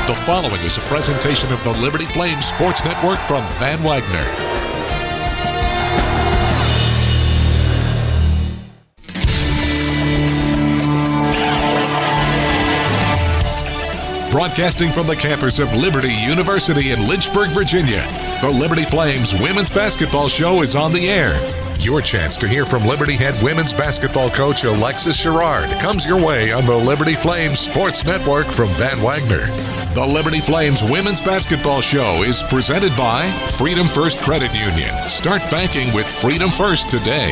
The following is a presentation of the Liberty Flames Sports Network from Van Wagner. Broadcasting from the campus of Liberty University in Lynchburg, Virginia, the Liberty Flames Women's Basketball Show is on the air. Your chance to hear from Liberty head women's basketball coach Alexis Sherard comes your way on the Liberty Flames Sports Network from Van Wagner. The Liberty Flames Women's Basketball Show is presented by Freedom First Credit Union. Start banking with Freedom First today.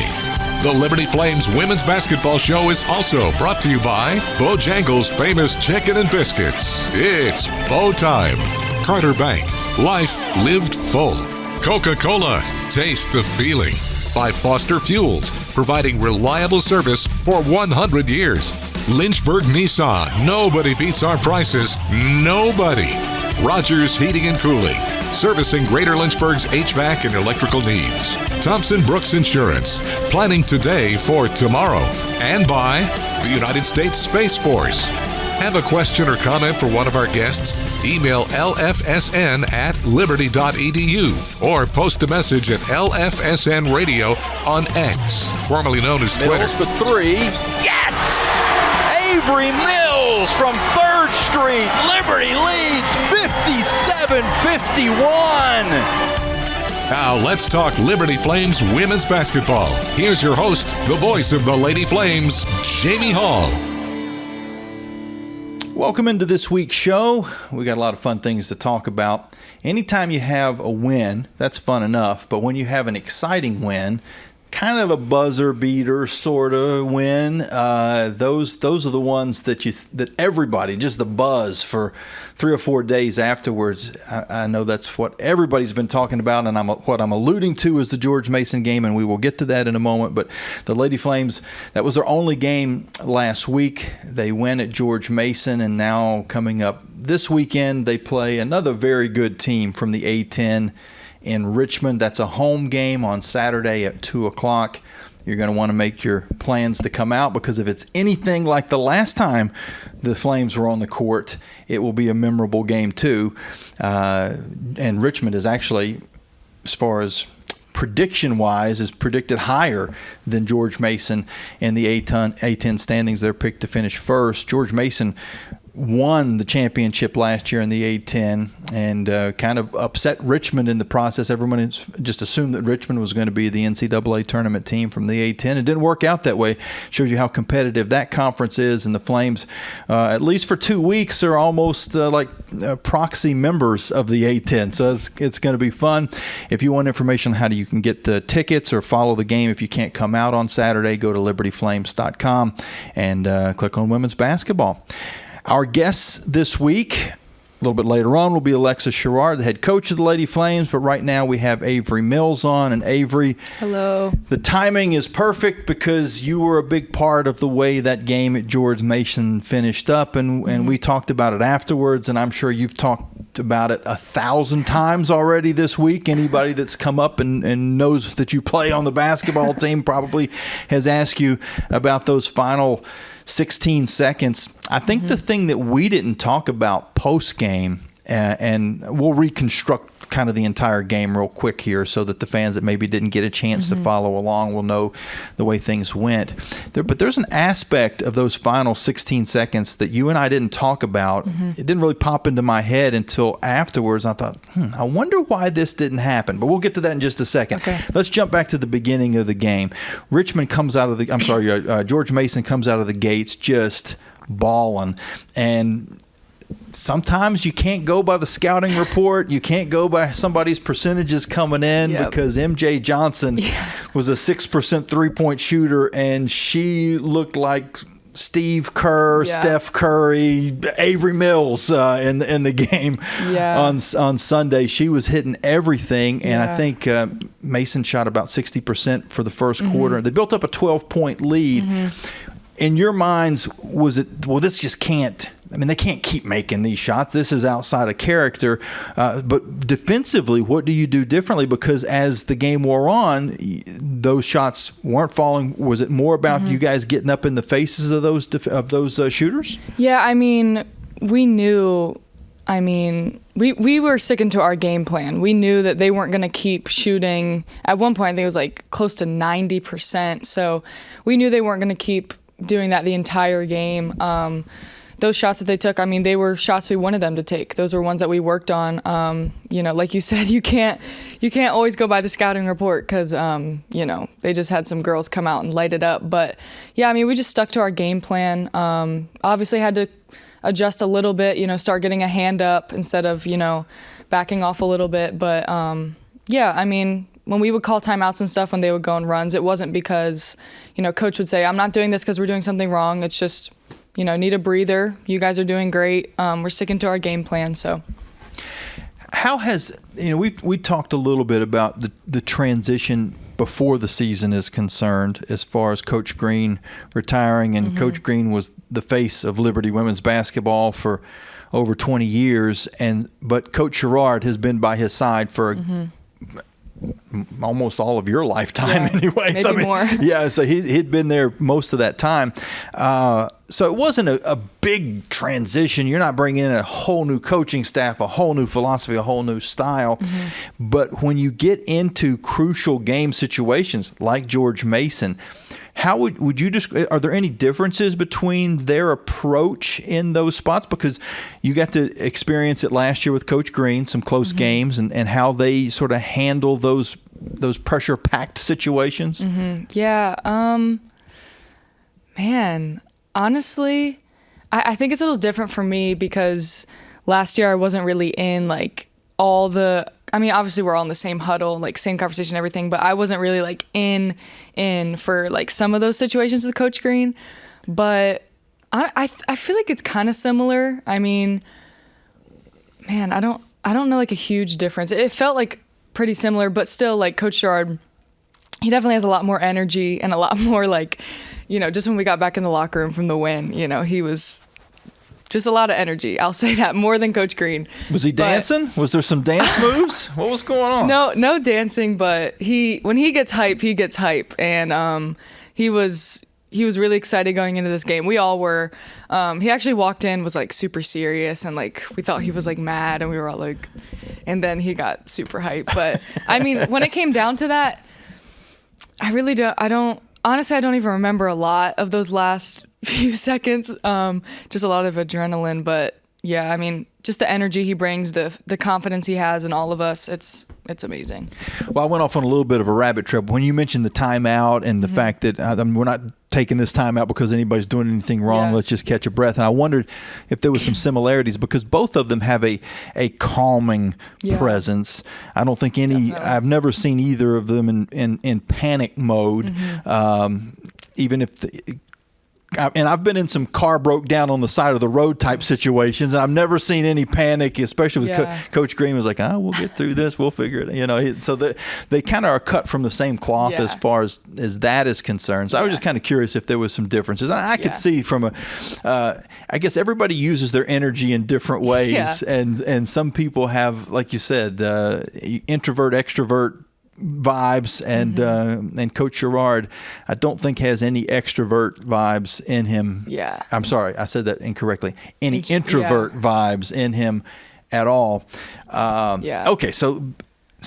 The Liberty Flames Women's Basketball Show is also brought to you by Bojangles' famous chicken and biscuits. It's Bo time. Carter Bank. Life lived full. Coca-Cola. Taste the feeling. By Foster Fuels, providing reliable service for 100 years. Lynchburg Nissan. Nobody beats our prices. Nobody. Rogers Heating and Cooling, servicing Greater Lynchburg's HVAC and electrical needs. Thompson Brooks Insurance, planning today for tomorrow. And by the United States Space Force. Have a question or comment for one of our guests? Email lfsn@liberty.edu or post a message at LFSN Radio on X, formerly known as Twitter. Mills for three. Yes! Avery Mills from 3rd Street. Liberty leads 57-51. Now let's talk Liberty Flames women's basketball. Here's your host, the voice of the Lady Flames, Jamie Hall. Welcome into this week's show. We got a lot of fun things to talk about. Anytime you have a win, that's fun enough. But when you have an exciting win, kind of a buzzer beater sort of win, those are the ones that everybody, just the buzz for 3 or 4 days afterwards. I know that's what everybody's been talking about, and what I'm alluding to is the George Mason game, and we will get to that in a moment. But the Lady Flames, that was their only game last week. They win at George Mason, and now coming up this weekend, they play another very good team from the A10 in Richmond. That's a home game on Saturday at 2 o'clock. You're going to want to make your plans to come out, because if it's anything like the last time the Flames were on the court, it will be a memorable game too. And Richmond is actually, as far as prediction-wise, is predicted higher than George Mason in the A10 standings. They're picked to finish first. George Mason won the championship last year in the A10 and kind of upset Richmond in the process. Everyone just assumed that Richmond was going to be the NCAA tournament team from the A10. It didn't work out that way. Shows you how competitive that conference is, and the Flames, at least for 2 weeks, are almost like proxy members of the A10. So it's going to be fun. If you want information on how you can get the tickets or follow the game if you can't come out on Saturday, go to libertyflames.com and click on women's basketball. Our guests this week, a little bit later on, will be Alexis Sherard, the head coach of the Lady Flames. But right now we have Avery Mills on. And Avery, hello. The timing is perfect because you were a big part of the way that game at George Mason finished up. And we talked about it afterwards. And I'm sure you've talked about it 1,000 times already this week. Anybody that's come up and knows that you play on the basketball team probably has asked you about those final 16 seconds. I think the thing that we didn't talk about post-game, and we'll reconstruct kind of the entire game real quick here so that the fans that maybe didn't get a chance to follow along will know the way things went. But there's an aspect of those final 16 seconds that you and I didn't talk about. It didn't really pop into my head until afterwards. I thought, I wonder why this didn't happen. But we'll get to that in just a second. Okay. Let's jump back to the beginning of the game. George Mason comes out of the gates just balling. And sometimes you can't go by the scouting report. You can't go by somebody's percentages coming in because MJ Johnson was a 6% three-point shooter, and she looked like Steve Kerr, Steph Curry, Avery Mills in the game on Sunday. She was hitting everything, and I think Mason shot about 60% for the first quarter. They built up a 12-point lead. In your minds, was it, well, this just can't, I mean, they can't keep making these shots. This is outside of character. But defensively, what do you do differently? Because as the game wore on, those shots weren't falling. Was it more about you guys getting up in the faces of those shooters? Yeah, I mean, we knew I mean, we were sticking to our game plan. We knew that they weren't going to keep shooting. At one point, I think it was like close to 90%. So we knew they weren't going to keep doing that the entire game. Those shots that they took, I mean, they were shots we wanted them to take. Those were ones that we worked on. You know, like you said, you can't always go by the scouting report because, you know, they just had some girls come out and light it up. But yeah, I mean, we just stuck to our game plan. Obviously had to adjust a little bit, you know, start getting a hand up instead of, you know, backing off a little bit. But yeah, I mean, when we would call timeouts and stuff when they would go on runs, it wasn't because, you know, coach would say, I'm not doing this because we're doing something wrong. It's just, you know, need a breather. You guys are doing great. We're sticking to our game plan. So how has, you know, we talked a little bit about the transition before the season is concerned as far as Coach Green retiring, and Coach Green was the face of Liberty women's basketball for over 20 years, but Coach Sherard has been by his side for almost all of your lifetime anyway. Maybe so, I mean, more. Yeah, so he'd been there most of that time. So it wasn't a big transition. You're not bringing in a whole new coaching staff, a whole new philosophy, a whole new style. But when you get into crucial game situations like George Mason, how would you are there any differences between their approach in those spots? Because you got to experience it last year with Coach Green, some close games, and how they sort of handle those pressure-packed situations. Yeah. Man, honestly, I think it's a little different for me because last year I wasn't really in like all the, I mean, obviously we're all in the same huddle, like same conversation and everything, but I wasn't really like in for like some of those situations with Coach Green. But I feel like it's kind of similar. I mean, man, I don't know like a huge difference. It felt like pretty similar, but still like Coach Sherard, he definitely has a lot more energy and a lot more like, you know, just when we got back in the locker room from the win, you know, he was just a lot of energy. I'll say that more than Coach Green. Was he dancing? Was there some dance moves? What was going on? No dancing, but when he gets hype, he gets hype. And he was really excited going into this game. We all were. He actually walked in, was like super serious, and like we thought he was like mad, and we were all like, and then he got super hype. But I mean, when it came down to that, honestly, I don't even remember a lot of those last few seconds. Just a lot of adrenaline, but yeah, I mean, just the energy he brings, the confidence he has in all of us, it's amazing. Well, I went off on a little bit of a rabbit trail. When you mentioned the timeout and the fact that we're not taking this timeout because anybody's doing anything wrong, let's just catch a breath. And I wondered if there was some similarities because both of them have a calming presence. I don't think I've never seen either of them in panic mode. Even if and I've been in some car broke down on the side of the road type situations, and I've never seen any panic, especially with Coach Green was like, we'll get through this, we'll figure it out. You know, so they kind of are cut from the same cloth as far as that is concerned. So I was just kind of curious if there was some differences. And I could see from I guess everybody uses their energy in different ways, and some people have, like you said, introvert, extrovert vibes, and Coach Sherard, I don't think has any extrovert vibes in him. Yeah. I'm sorry, I said that incorrectly. Any introvert vibes in him at all. Okay, so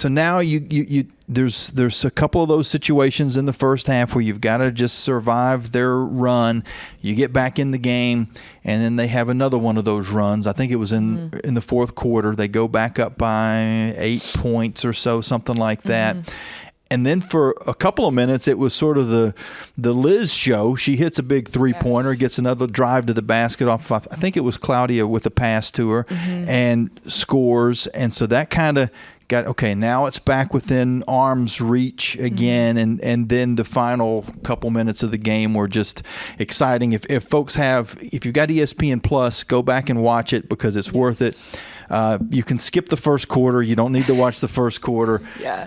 now you there's a couple of those situations in the first half where you've got to just survive their run. You get back in the game, and then they have another one of those runs. I think it was in the fourth quarter. They go back up by 8 points or so, something like that. And then for a couple of minutes, it was sort of the Liz show. She hits a big three-pointer, gets another drive to the basket off, I think it was Claudia with a pass to her, and scores. And so that kind of now it's back within arm's reach again, and then the final couple minutes of the game were just exciting. If you've got ESPN Plus, go back and watch it because it's worth it. You can skip the first quarter. You don't need to watch the first quarter.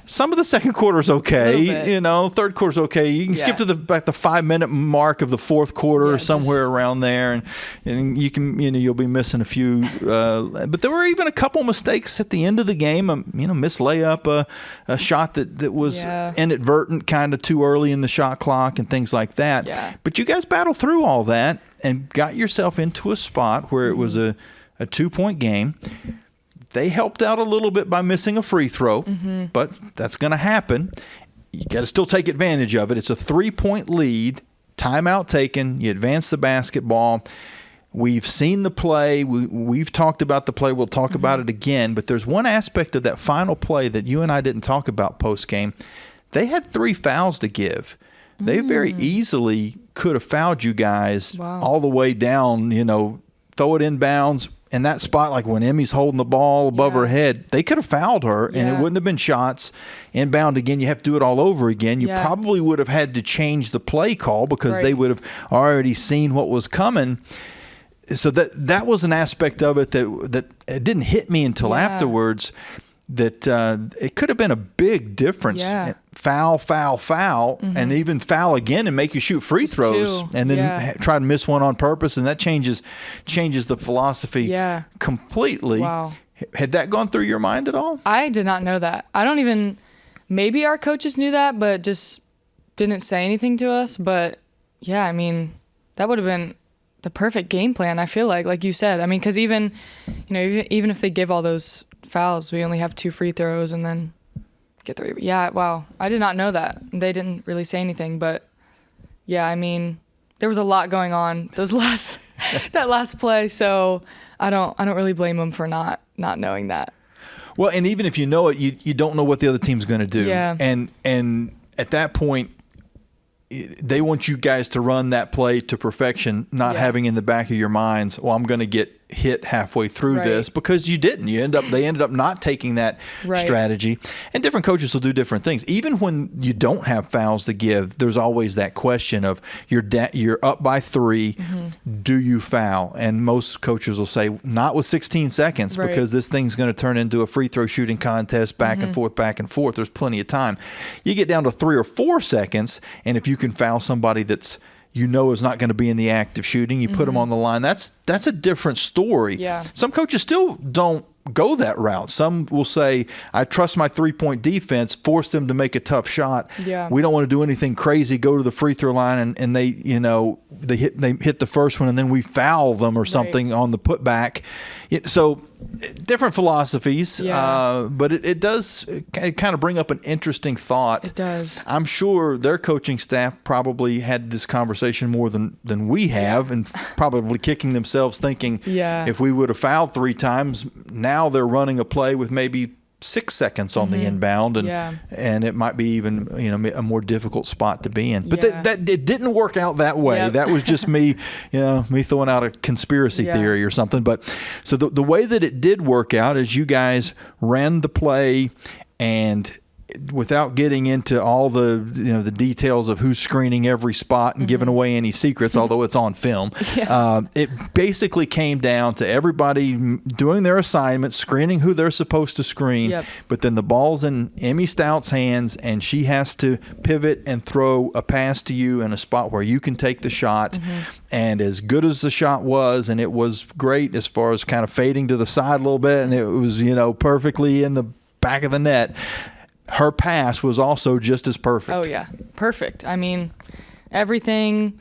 Some of the second quarter is okay. You know, third quarter is okay. You can skip to the 5-minute mark of the fourth quarter or somewhere around there, and you can, you'll be missing a few. But there were even a couple mistakes at the end of the game. Missed layup, a shot that was inadvertent, kind of too early in the shot clock, and things like that. But you guys battled through all that and got yourself into a spot where it was a a 2-point game. They helped out a little bit by missing a free throw, but that's going to happen. You got to still take advantage of it. It's a 3-point lead, timeout taken, you advance the basketball. We've seen the play. We've talked about the play. We'll talk about it again. But there's one aspect of that final play that you and I didn't talk about post-game. They had 3 fouls to give. They very easily could have fouled you guys all the way down, throw it inbounds. In that spot, like when Emmy's holding the ball above her head, they could have fouled her, and it wouldn't have been shots. Inbound again, you have to do it all over again. You probably would have had to change the play call because they would have already seen what was coming. So that was an aspect of it that it didn't hit me until afterwards. That it could have been a big difference. Yeah. Foul, and even foul again and make you shoot free throws, and then try to miss one on purpose, and that changes the philosophy completely. Wow. Had that gone through your mind at all? I did not know that. I don't even. Maybe our coaches knew that, but just didn't say anything to us. But yeah, I mean, that would have been the perfect game plan. I feel like you said. I mean, because even if they give all those fouls, we only have 2 free throws and then get 3. Yeah, wow. I did not know that. They didn't really say anything, but yeah, I mean, there was a lot going on that last play, so I don't really blame them for not knowing that. Well, and even if you know it, you don't know what the other team's going to do. Yeah. And at that point, they want you guys to run that play to perfection, not having in the back of your minds, well, I'm going to get hit halfway through this, because you didn't. They ended up not taking that strategy. And different coaches will do different things. Even when you don't have fouls to give, there's always that question of you're up by 3, do you foul? And most coaches will say not with 16 seconds because this thing's going to turn into a free throw shooting contest, back and forth. There's plenty of time. You get down to 3 or 4 seconds, and if you can foul somebody that's is not going to be in the act of shooting, you put them on the line. That's a different story. Yeah. Some coaches still don't go that route. Some will say, I trust my 3-point defense, force them to make a tough shot. Yeah. We don't want to do anything crazy, go to the free throw line, and they hit the first one, and then we foul them or something on the putback. So different philosophies, but it does kind of bring up an interesting thought. It does. I'm sure their coaching staff probably had this conversation more than we have, and probably kicking themselves thinking, if we would have fouled 3 times, now they're running a play with maybe 6 seconds on the inbound, and it might be even a more difficult spot to be in. But that it didn't work out that way. Yep. That was just me throwing out a conspiracy theory or something. But so the way that it did work out is you guys ran the play, and without getting into all the the details of who's screening every spot and giving away any secrets, although it's on film, it basically came down to everybody doing their assignments, screening who they're supposed to screen, but then the ball's in Emmy Stout's hands, and she has to pivot and throw a pass to you in a spot where you can take the shot. And as good as the shot was, and it was great as far as kind of fading to the side a little bit, and it was perfectly in the back of the net, her pass was also just as perfect. Oh yeah, perfect. I mean, everything,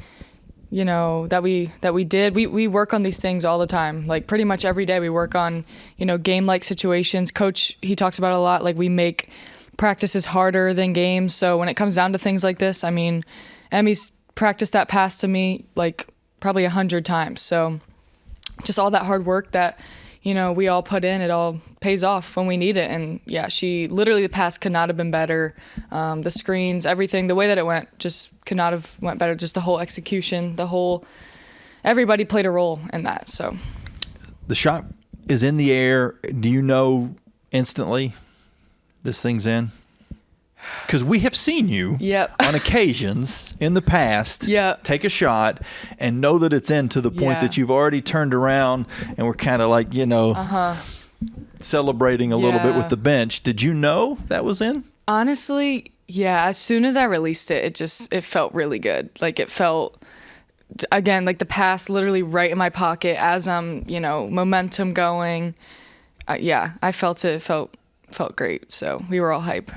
that we did, we work on these things all the time. Like pretty much every day we work on, game-like situations. Coach, he talks about it a lot. Like we make practices harder than games. So when it comes down to things like this, I mean, Emmy's practiced that pass to me like probably 100 times. So just all that hard work that we all put in, it all pays off when we need it. And the pass could not have been better. The screens, everything, the way that it went just could not have went better. Just the whole execution, everybody played a role in that. So the shot is in the air. Do you know instantly this thing's in? Because we have seen you on occasions in the past take a shot and know that it's in, to the point that you've already turned around and we're kind of like, celebrating a little bit with the bench. Did you know that was in? Honestly, as soon as I released it, it felt really good. Like it felt, again, like the pass literally right in my pocket as I'm, momentum going. I felt it. Felt great. So we were all hype.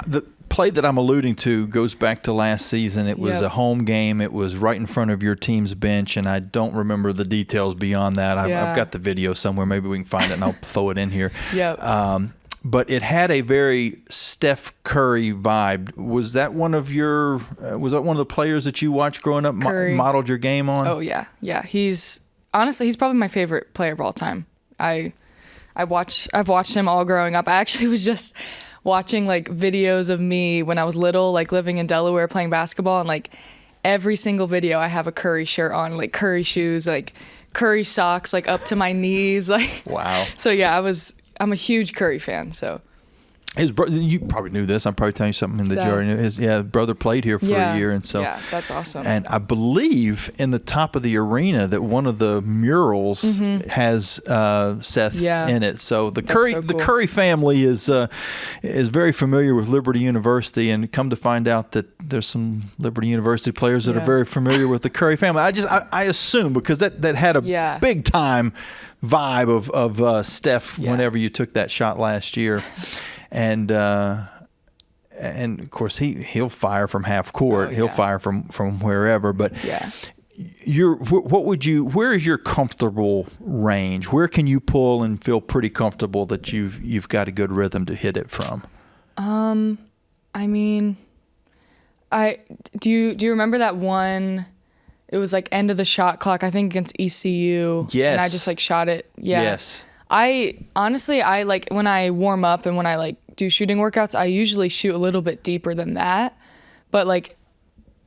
The play that I'm alluding to goes back to last season. It was a home game. It was right in front of your team's bench, and I don't remember the details beyond that. I've got the video somewhere. Maybe we can find it, and I'll throw it in here. Yep. But it had a very Steph Curry vibe. Was that one of the players that you watched growing up, modeled your game on? Oh yeah. He's probably my favorite player of all time. I've watched him all growing up. I actually was just watching like videos of me when I was little, like living in Delaware playing basketball, and like every single video I have a Curry shirt on, like Curry shoes, like Curry socks, like up to my knees, like wow. So yeah, I'm a huge Curry fan. So his brother, you probably knew this. I'm probably telling you something that you already knew. His brother played here for a year, and so that's awesome. And I believe in the top of the arena that one of the murals has Seth in it. So the Curry family is very familiar with Liberty University, and come to find out that there's some Liberty University players that are very familiar with the Curry family. I assume because that had a big time vibe of Steph whenever you took that shot last year. And of course he'll fire from half court. He'll fire from wherever. But where is your comfortable range? Where can you pull and feel pretty comfortable that you've got a good rhythm to hit it from? I mean, do you remember that one? It was like end of the shot clock, I think against ECU. Yes. And I just like shot it. Yeah. Yes. I honestly like when I warm up and when I like do shooting workouts, I usually shoot a little bit deeper than that, but like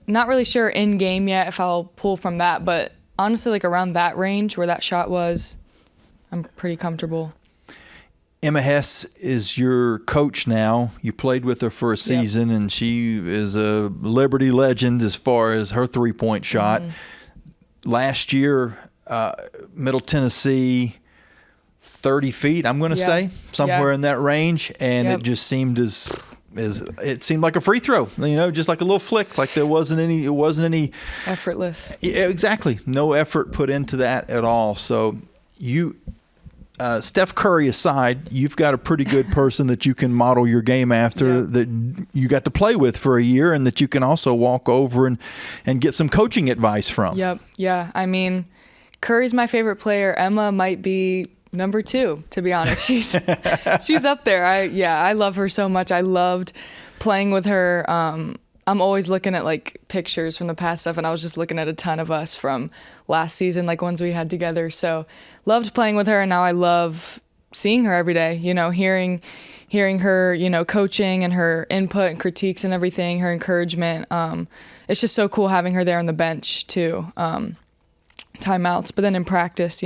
not really sure in game yet if I'll pull from that, but honestly like around that range where that shot was, I'm pretty comfortable. Emma Hess is your coach now. You played with her for a season, and she is a Liberty legend as far as her three-point shot. Last year, Middle Tennessee, 30 feet, I'm going to say, somewhere in that range, and it just seemed it seemed like a free throw, just like a little flick, like it wasn't any effortless. Yeah, exactly. No effort put into that at all. So Steph Curry aside, you've got a pretty good person that you can model your game after, that you got to play with for a year, and that you can also walk over and get some coaching advice from. Yep. Yeah. I mean, Curry's my favorite player. Emma might be number 2, to be honest. She's up there. I love her so much. I loved playing with her. I'm always looking at like pictures from the past stuff, and I was just looking at a ton of us from last season, like ones we had together. So loved playing with her, and now I love seeing her every day, hearing her, coaching and her input and critiques and everything, her encouragement. It's just so cool having her there on the bench too. Timeouts, but then in practice,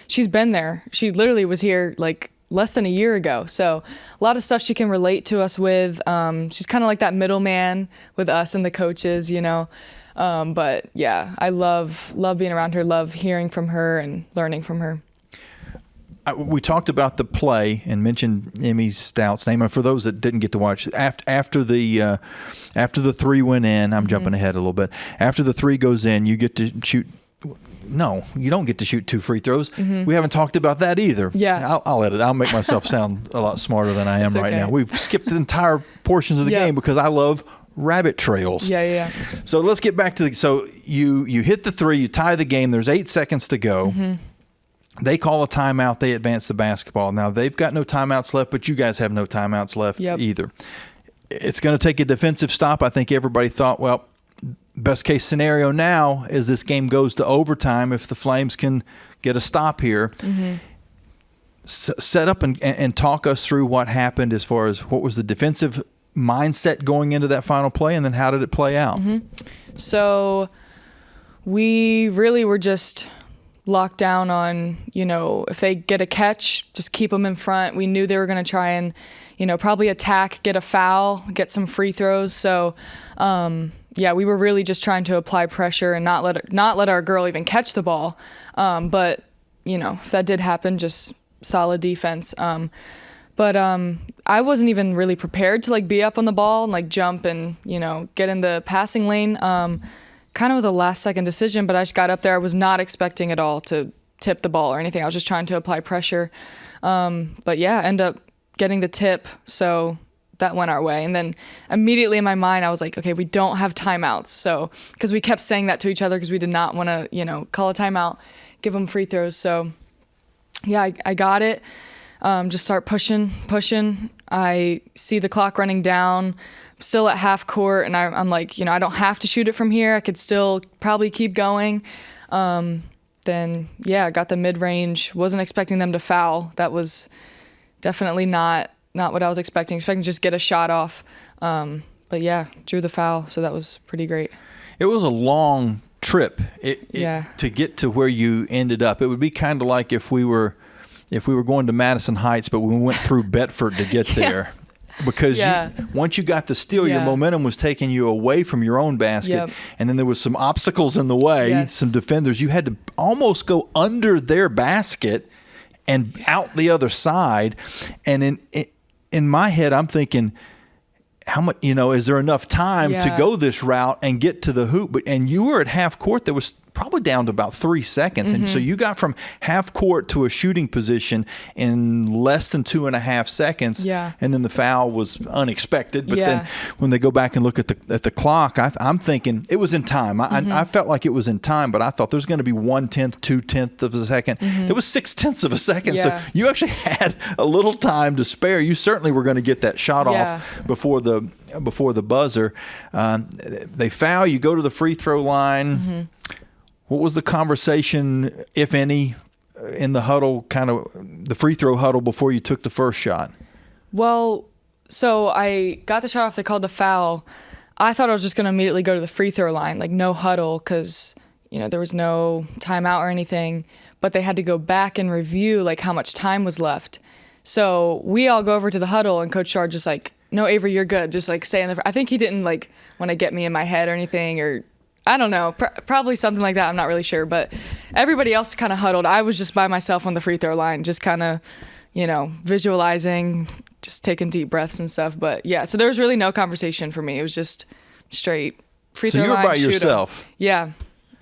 she's been there. She literally was here like less than a year ago. So a lot of stuff she can relate to us with. She's kind of like that middleman with us and the coaches, But yeah, I love being around her, love hearing from her and learning from her. We talked about the play and mentioned Emmy Stout's name. And for those that didn't get to watch, after the 3 went in, I'm jumping ahead a little bit. After the 3 goes in, you get to shoot. No, you don't get to shoot 2 free throws. We haven't talked about that either. Yeah. I'll edit. I'll make myself sound a lot smarter than I am right now. We've skipped entire portions of the game because I love rabbit trails. Yeah. So let's get back to so you hit the 3, you tie the game. There's 8 seconds to go. They call a timeout. They advance the basketball. Now, they've got no timeouts left, but you guys have no timeouts left either. It's going to take a defensive stop. I think everybody thought, well, best case scenario now is this game goes to overtime if the Flames can get a stop here. Set up and talk us through what happened as far as what was the defensive mindset going into that final play, and then how did it play out? So we really were just locked down on, if they get a catch, just keep them in front. We knew they were going to try and, probably attack, get a foul, get some free throws. So, we were really just trying to apply pressure and not let our girl even catch the ball. But, if that did happen, just solid defense. But I wasn't even really prepared to be up on the ball and jump and, get in the passing lane. Kind of was a last second decision, but I just got up there. I was not expecting at all to tip the ball or anything. I was just trying to apply pressure. But yeah, end up getting the tip. So that went our way. And then immediately in my mind, I was like, okay, we don't have timeouts. So, because we kept saying that to each other because we did not want to, call a timeout, give them free throws. So, yeah, I got it. Just start pushing. I see the clock running down, still at half court, and I'm like, I don't have to shoot it from here. I could still probably keep going. Then, I got the mid-range. Wasn't expecting them to foul. That was definitely not what I was expecting. Expecting to just get a shot off. But yeah, drew the foul, so that was pretty great. It was a long trip to get to where you ended up. It would be kind of like if we were going to Madison Heights, but we went through Bedford to get there. Because once you got the steal, your momentum was taking you away from your own basket. And then there was some obstacles in the way, some defenders. You had to almost go under their basket and out the other side. And in my head, I'm thinking, how much, is there enough time to go this route and get to the hoop? And you were at half court. There was probably down to about 3 seconds. And so you got from half court to a shooting position in less than 2.5 seconds. And then the foul was unexpected. But then when they go back and look at the clock, I'm thinking it was in time. I felt like it was in time, but I thought there's going to be 1/10, 2/10 of a second. There was 0.6 of a second. So you actually had a little time to spare. You certainly were going to get that shot off before the buzzer. They foul. You go to the free throw line. What was the conversation, if any, in the huddle, kind of the free throw huddle before you took the first shot? Well, so I got the shot off. They called the foul. I thought I was just going to immediately go to the free throw line, like no huddle, because there was no timeout or anything. But they had to go back and review like how much time was left. So we all go over to the huddle, and Coach Sherard just like, no, Avery, you're good. Just like stay in the. I think he didn't like want to get me in my head or anything, or I don't know, probably something like that. I'm not really sure, but everybody else kind of huddled. I was just by myself on the free throw line, just kind of, visualizing, just taking deep breaths and stuff. But yeah, so there was really no conversation for me. It was just straight free throw line. So you were by yourself. Yeah.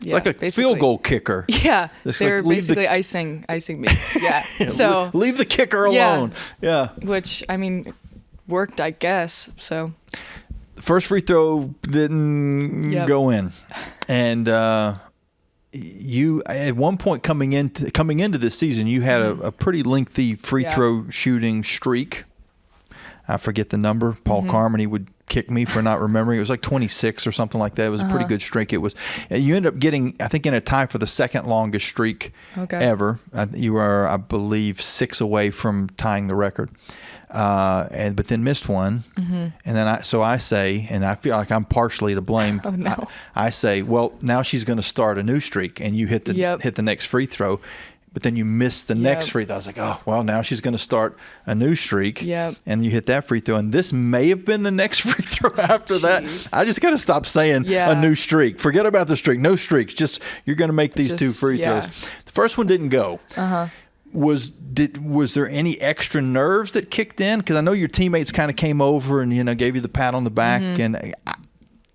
It's like a field goal kicker. Yeah, they were basically icing me. Yeah. So leave the kicker alone. Yeah. Which worked, I guess. So. First free throw didn't go in, and you at one point coming into this season, you had a pretty lengthy free throw shooting streak. I forget the number. Paul Carmody would kick me for not remembering. It was like 26 or something like that. It was a pretty good streak. It was. You ended up getting, I think, in a tie for the second longest streak ever. You were, I believe, 6 away from tying the record. But then missed one, and then I say, and I feel like I'm partially to blame. Oh no! I say, well, now she's going to start a new streak, and you hit the next free throw, but then you missed the next free throw. I was like, oh well, now she's going to start a new streak, and you hit that free throw, and this may have been the next free throw after that. I just got to stop saying a new streak. Forget about the streak. No streaks. Just you're going to make these 2 free throws. The first one didn't go. Was there any extra nerves that kicked in? Because I know your teammates kind of came over and gave you the pat on the back, and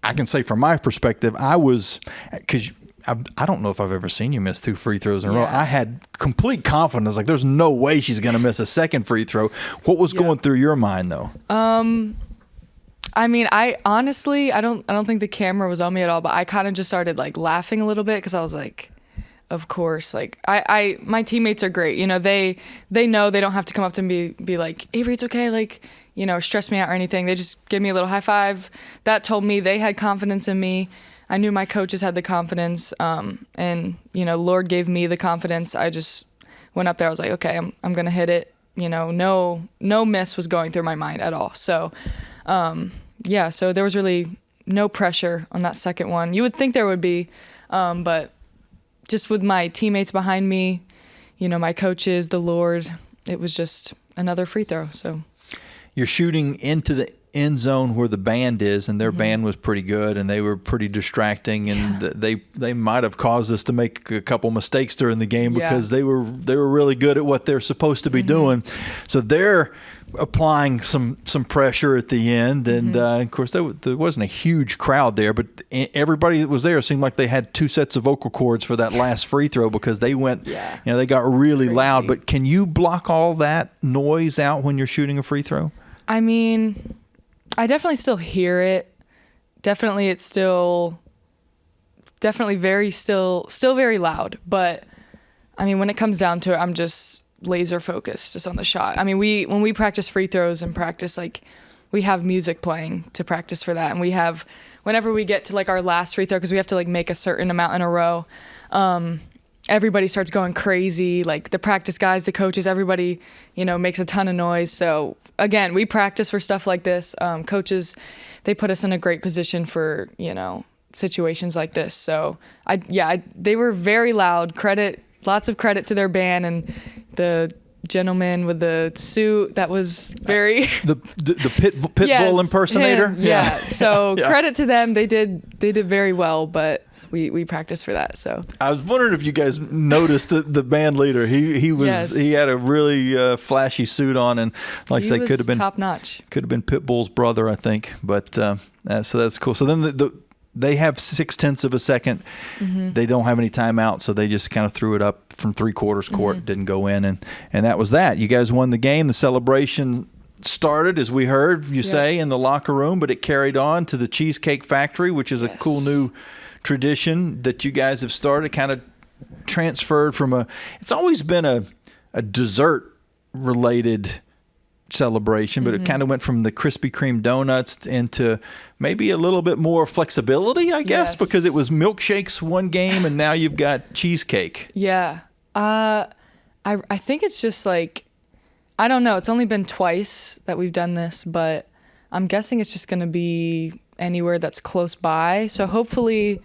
I can say from my perspective, I was, because I don't know if I've ever seen you miss 2 free throws in a row. I had complete confidence, like there's no way she's going to miss a second free throw. What was going through your mind though? I honestly, I don't think the camera was on me at all, but I kind of just started like laughing a little bit because I was like, of course, like my teammates are great. They know they don't have to come up to me be like, Avery, it's okay. Like, stress me out or anything. They just give me a little high five. That told me they had confidence in me. I knew my coaches had the confidence. And Lord gave me the confidence. I just went up there. I was like, okay, I'm going to hit it. No miss was going through my mind at all. So, so there was really no pressure on that second one. You would think there would be, but just with my teammates behind me, my coaches, the Lord, it was just another free throw. So you're shooting into the end zone where the band is, and their band was pretty good, and they were pretty distracting, and they might have caused us to make a couple mistakes during the game because they were really good at what they're supposed to be doing. So they're applying some pressure at the end, and of course there wasn't a huge crowd there, but everybody that was there seemed like they had 2 sets of vocal cords for that last free throw because they went, they got really loud. But can you block all that noise out when you're shooting a free throw? I definitely still hear it. Definitely it's still very loud. But I mean, when it comes down to it, I'm just laser focused just on the shot. I mean, when we practice free throws and practice, like, we have music playing to practice for that. And we have, whenever we get to like our last free throw, because we have to like make a certain amount in a row, everybody starts going crazy. Like the practice guys, the coaches, everybody, makes a ton of noise. So again, we practice for stuff like this. Coaches, they put us in a great position for, situations like this. So they were very loud. Lots of credit to their band and the gentleman with the suit that was very the pit bull impersonator. Him, yeah. So credit to them. They did very well, but we practiced for that. So I was wondering if you guys noticed the band leader. He had a really flashy suit on, and like I said, could have been top notch. Could have been Pitbull's brother, I think. But so that's cool. So then they have 0.6 of a second. Mm-hmm. They don't have any timeout, so they just kind of threw it up from 3/4 court. Mm-hmm. Didn't go in, and that was that. You guys won the game. The celebration started, as we heard you say, in the locker room, but it carried on to the Cheesecake Factory, which is a cool new tradition that you guys have started. Kind of transferred from it's always been a dessert related celebration, but it kind of went from the Krispy Kreme donuts into maybe a little bit more flexibility, I guess, because it was milkshakes one game and now you've got cheesecake. Yeah. I think it's just like, I don't know. It's only been twice that we've done this, but I'm guessing it's just going to be anywhere that's close by. So hopefully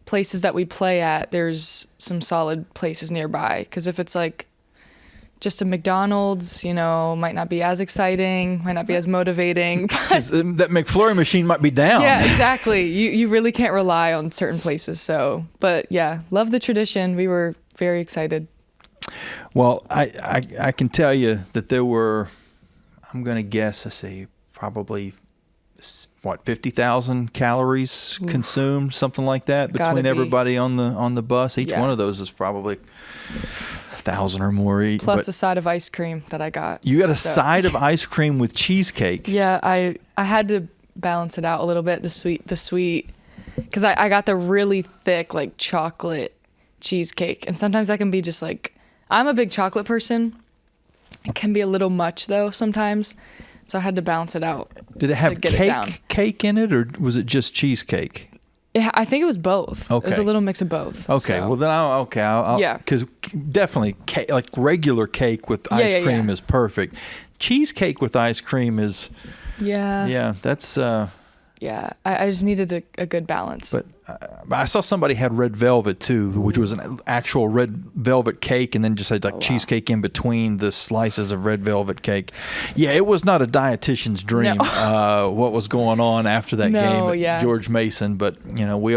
places that we play at, there's some solid places nearby. Because if it's like just a McDonald's, might not be as exciting, might not be as motivating. That McFlurry machine might be down. Yeah, exactly. You really can't rely on certain places. So, but yeah, love the tradition. We were very excited. Well, I can tell you that there were, I'm going to guess, probably 50,000 calories consumed, something like that, between everybody on the bus. Each one of those is probably 1,000 or more each. Plus a side of ice cream that I got. You got a side of ice cream with cheesecake. Yeah, I had to balance it out a little bit, the sweet, because I got the really thick, like, chocolate cheesecake. And sometimes that can be just like, I'm a big chocolate person. It can be a little much, though, sometimes. So I had to balance it out. Did it have cake in it, or was it just cheesecake? I think it was both. Okay. It was a little mix of both. Okay. So. Well, then I'll yeah. Because definitely like regular cake with ice cream is perfect. Cheesecake with ice cream is. Yeah. Yeah. That's. Yeah. I just needed a good balance. But I saw somebody had red velvet too, which was an actual red velvet cake, and then just had cheesecake in between the slices of red velvet cake. Yeah, it was not a dietitian's dream. No. What was going on after that game at George Mason? But we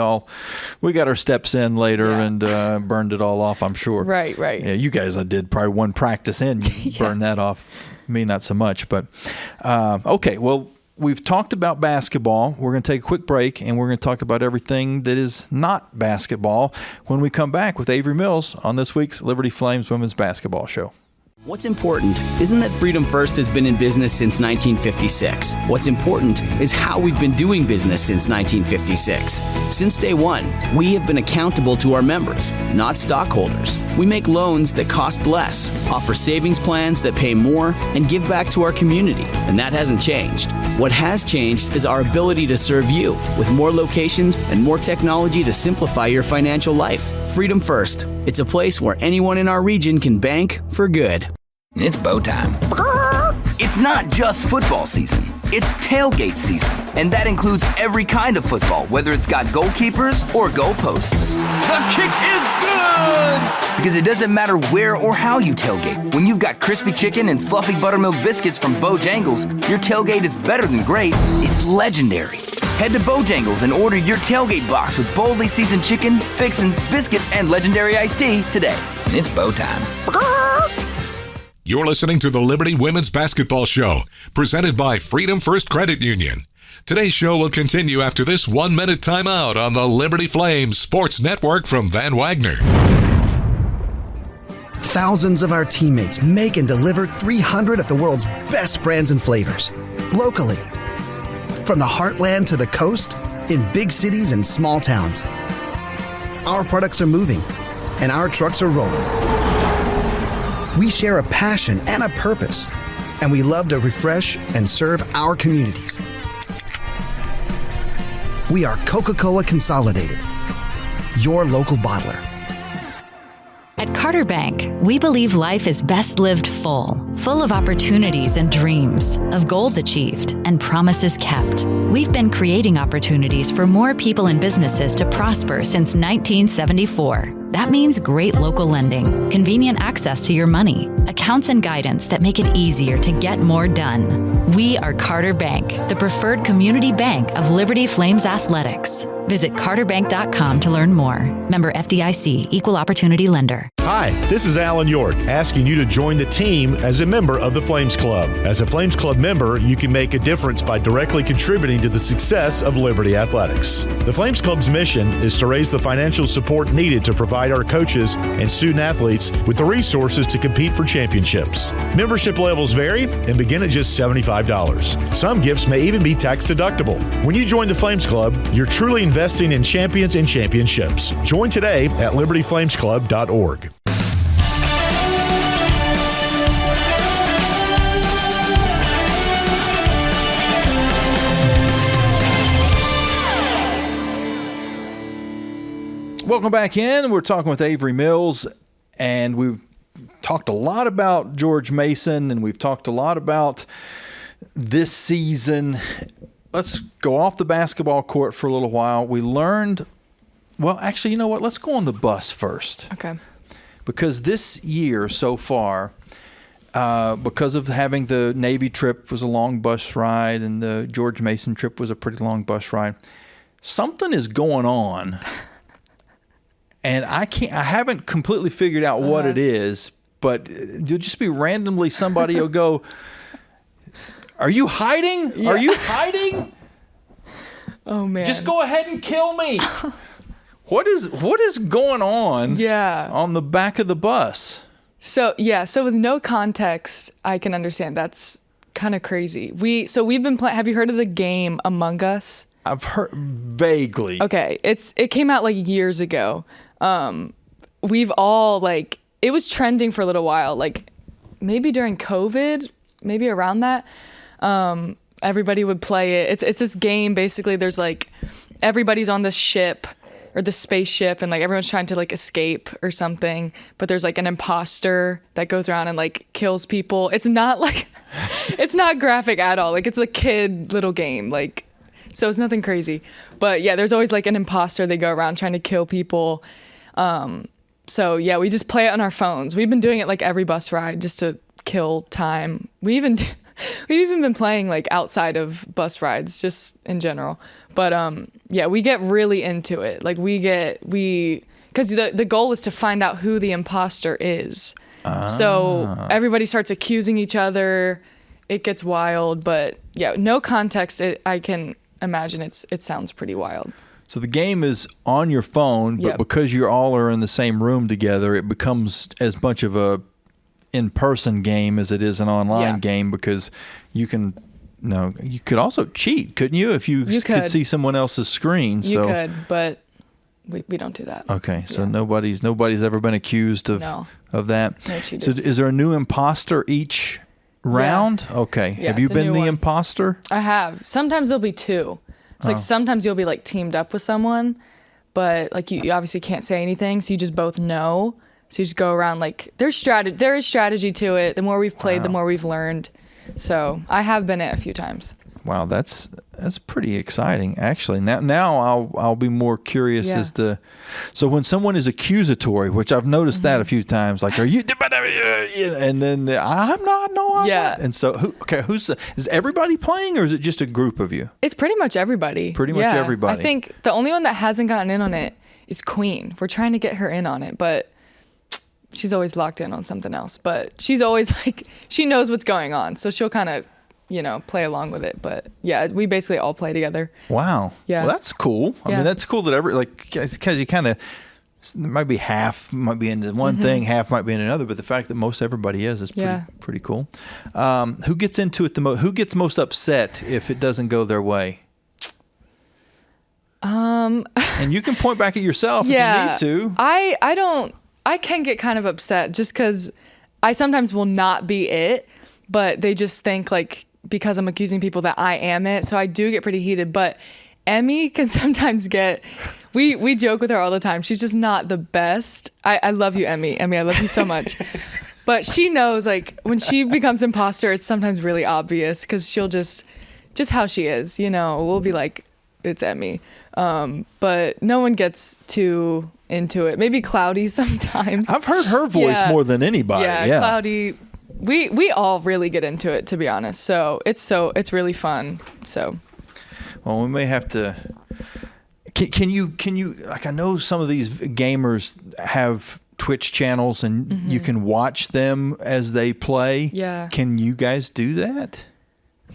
got our steps in later and burned it all off. I'm sure. Right. Yeah, you guys, I did probably one practice in, burn that off. Me, not so much. But okay, well. We've talked about basketball. We're going to take a quick break, and we're going to talk about everything that is not basketball when we come back with Avery Mills on this week's Liberty Flames Women's Basketball Show. What's important isn't that Freedom First has been in business since 1956. What's important is how we've been doing business since 1956. Since day one, we have been accountable to our members, not stockholders. We make loans that cost less, offer savings plans that pay more, and give back to our community. And that hasn't changed. What has changed is our ability to serve you with more locations and more technology to simplify your financial life. Freedom First. It's a place where anyone in our region can bank for good. It's bow time. It's not just football season. It's tailgate season. And that includes every kind of football, whether it's got goalkeepers or goalposts. The kick is good! Because it doesn't matter where or how you tailgate. When you've got crispy chicken and fluffy buttermilk biscuits from Bojangles, your tailgate is better than great. It's legendary. Head to Bojangles and order your tailgate box with boldly seasoned chicken, fixins, biscuits, and legendary iced tea today. It's bow time. You're listening to the Liberty Women's Basketball Show, presented by Freedom First Credit Union. Today's show will continue after this 1-minute timeout on the Liberty Flames Sports Network from Van Wagner. Thousands of our teammates make and deliver 300 of the world's best brands and flavors, locally. From the heartland to the coast, in big cities and small towns, our products are moving and our trucks are rolling. We share a passion and a purpose, and we love to refresh and serve our communities. We are Coca-Cola Consolidated, your local bottler. At Carter Bank, we believe life is best lived full of opportunities and dreams, of goals achieved and promises kept. We've been creating opportunities for more people and businesses to prosper since 1974. That means great local lending, convenient access to your money, accounts and guidance that make it easier to get more done. We are Carter Bank, the preferred community bank of Liberty Flames Athletics. Visit carterbank.com to learn more. Member FDIC, Equal Opportunity Lender. Hi, this is Alan York, asking you to join the team as a member of the Flames Club. As a Flames Club member, you can make a difference by directly contributing to the success of Liberty Athletics. The Flames Club's mission is to raise the financial support needed to provide our coaches and student athletes with the resources to compete for championships. Membership levels vary and begin at just $75. Some gifts may even be tax deductible. When you join the Flames Club, you're truly investing in champions and championships. Join today at libertyflamesclub.org. Welcome back in. We're talking with Avery Mills, and we've talked a lot about George Mason, and we've talked a lot about this season. Let's go off the basketball court for a little while. We learned, well, actually, you know what? Let's go on the bus first. Okay. Because this year so far, because of having the Navy trip was a long bus ride and the George Mason trip was a pretty long bus ride, something is going on. And I haven't completely figured out what it is, but you'll just be randomly, somebody will go, "Are you hiding? Yeah. Are you hiding? Oh man. Just go ahead and kill me." What is going on on the back of the bus? So with no context, I can understand. That's kind of crazy. We've been playing. Have you heard of the game Among Us? I've heard vaguely. Okay. It came out like years ago. We've all it was trending for a little while, like maybe during COVID, maybe around that. Everybody would play it. It's this game. Basically, there's everybody's on this ship or the spaceship, and everyone's trying to escape or something. But there's an imposter that goes around and kills people. It's not it's not graphic at all. It's a kid little game. So it's nothing crazy. But yeah, there's always an imposter. They go around trying to kill people. So yeah, we just play it on our phones. We've been doing it every bus ride just to kill time. We've even been playing outside of bus rides, just in general. But yeah, we get really into it. Because the goal is to find out who the imposter is. So everybody starts accusing each other. It gets wild. But yeah, no context. I can imagine it sounds pretty wild. So the game is on your phone, but because you all are in the same room together, it becomes as much of a in-person game as it is an online game, because you could also cheat, couldn't you? If you could see someone else's screen. You could, but we don't do that. Okay, so nobody's ever been accused of that. No cheaters. So is there a new imposter each round? Yeah. Okay. Yeah, have you been the imposter? I have. Sometimes there'll be two. It's sometimes you'll be teamed up with someone, but you obviously can't say anything, so you just both know. So you just go around there is strategy to it. The more we've played, the more we've learned. So I have been it a few times. Wow, that's pretty exciting, actually. Now I'll be more curious as to. So when someone is accusatory, which I've noticed that a few times, are you? And then I'm not. No, I'm not. And so is everybody playing, or is it just a group of you? It's pretty much everybody. Pretty much everybody. I think the only one that hasn't gotten in on it is Queen. We're trying to get her in on it, but she's always locked in on something else. But she's always she knows what's going on, so she'll kind of play along with it. But yeah, we basically all play together. Wow. Yeah. Well, that's cool. I mean, that's cool that because you kind of there might be half might be into one thing, half might be into another, but the fact that most everybody is pretty cool. Who gets into it the most? Who gets most upset if it doesn't go their way? And you can point back at yourself if you need to. I can get kind of upset just because I sometimes will not be it, but they just think like because I'm accusing people that I am it. So I do get pretty heated, but Emmy can sometimes get, we joke with her all the time. She's just not the best. I love you, Emmy. Emmy, I love you so much. But she knows like when she becomes imposter, it's sometimes really obvious because she'll just how she is, you know, we'll be like, it's Emmy. But no one gets too into it. Maybe Cloudy sometimes. I've heard her voice more than anybody. Yeah, Cloudy. We all really get into it, to be honest. So it's really fun. So. Well, we may have to. Can you like? I know some of these gamers have Twitch channels, and you can watch them as they play. Yeah. Can you guys do that?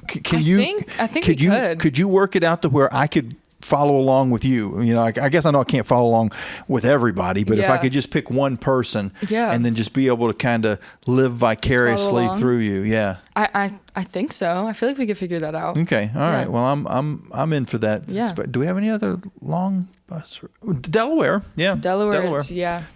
I think we could. Could you work it out to where I could follow along with you? You know, I guess I know I can't follow along with everybody, but if I could just pick one person and then just be able to kind of live vicariously through you. Yeah. I think so. I feel like we could figure that out. Okay. All right. Well, I'm in for that. Yeah. Do we have any other long bus? Delaware. Yeah. Delaware.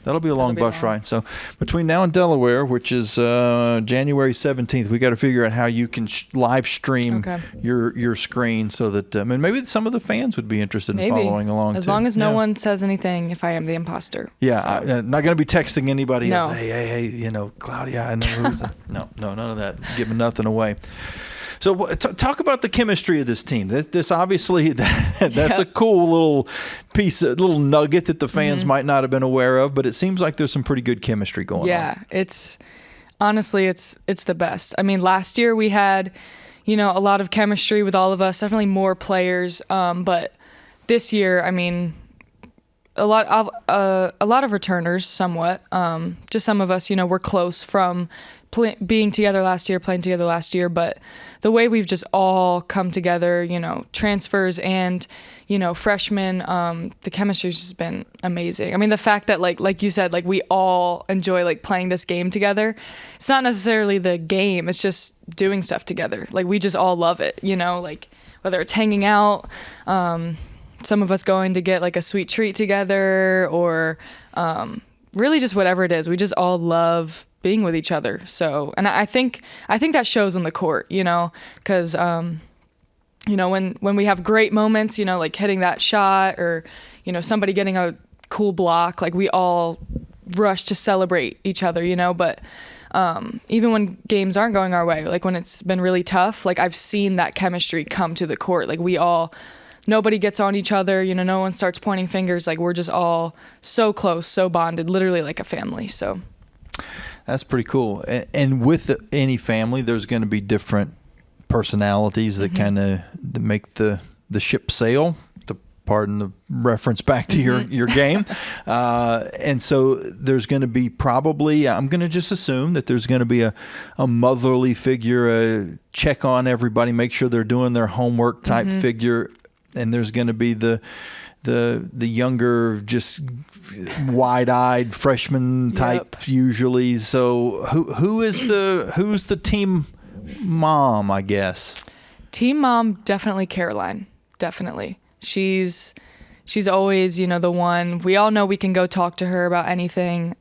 That'll be a long bus ride. So between now and Delaware, which is January 17th, we got to figure out how you can live stream your screen so that maybe some of the fans would be interested in following along. As long as no one says anything if I am the imposter. Yeah. So. I'm not going to be texting anybody. No. Hey, you know, Claudia, I know who's no, none of that. Giving nothing away. So talk about the chemistry of this team. This obviously, that's a cool little piece, a little nugget that the fans might not have been aware of, but it seems like there's some pretty good chemistry going on. Yeah, it's honestly, it's the best. I mean, last year we had, you know, a lot of chemistry with all of us, definitely more players. But this year, I mean, a lot of returners, somewhat. Just some of us, you know, we're close from being together last year, playing together last year, but the way we've just all come together, you know, transfers and, you know, freshmen, the chemistry's just been amazing. I mean, the fact that like you said, like we all enjoy like playing this game together. It's not necessarily the game, it's just doing stuff together. Like we just all love it, you know, like whether it's hanging out, some of us going to get like a sweet treat together or really just whatever it is. We just all love being with each other. So, and I think that shows on the court, you know, because, you know, when we have great moments, you know, like hitting that shot or, you know, somebody getting a cool block, like we all rush to celebrate each other, you know, but even when games aren't going our way, like when it's been really tough, like I've seen that chemistry come to the court. Like nobody gets on each other, you know, no one starts pointing fingers. Like we're just all so close, so bonded, literally like a family. So that's pretty cool. And with any family, there's going to be different personalities that kind of make the ship sail, to pardon the reference back to your game. And so there's going to be probably, I'm going to just assume that there's going to be a motherly figure, check on everybody, make sure they're doing their homework type figure. And there's going to be the younger, just wide-eyed freshman type usually. So who's the team mom, I guess? Team mom, definitely Caroline. Definitely. She's always, you know, the one. We all know we can go talk to her about anything.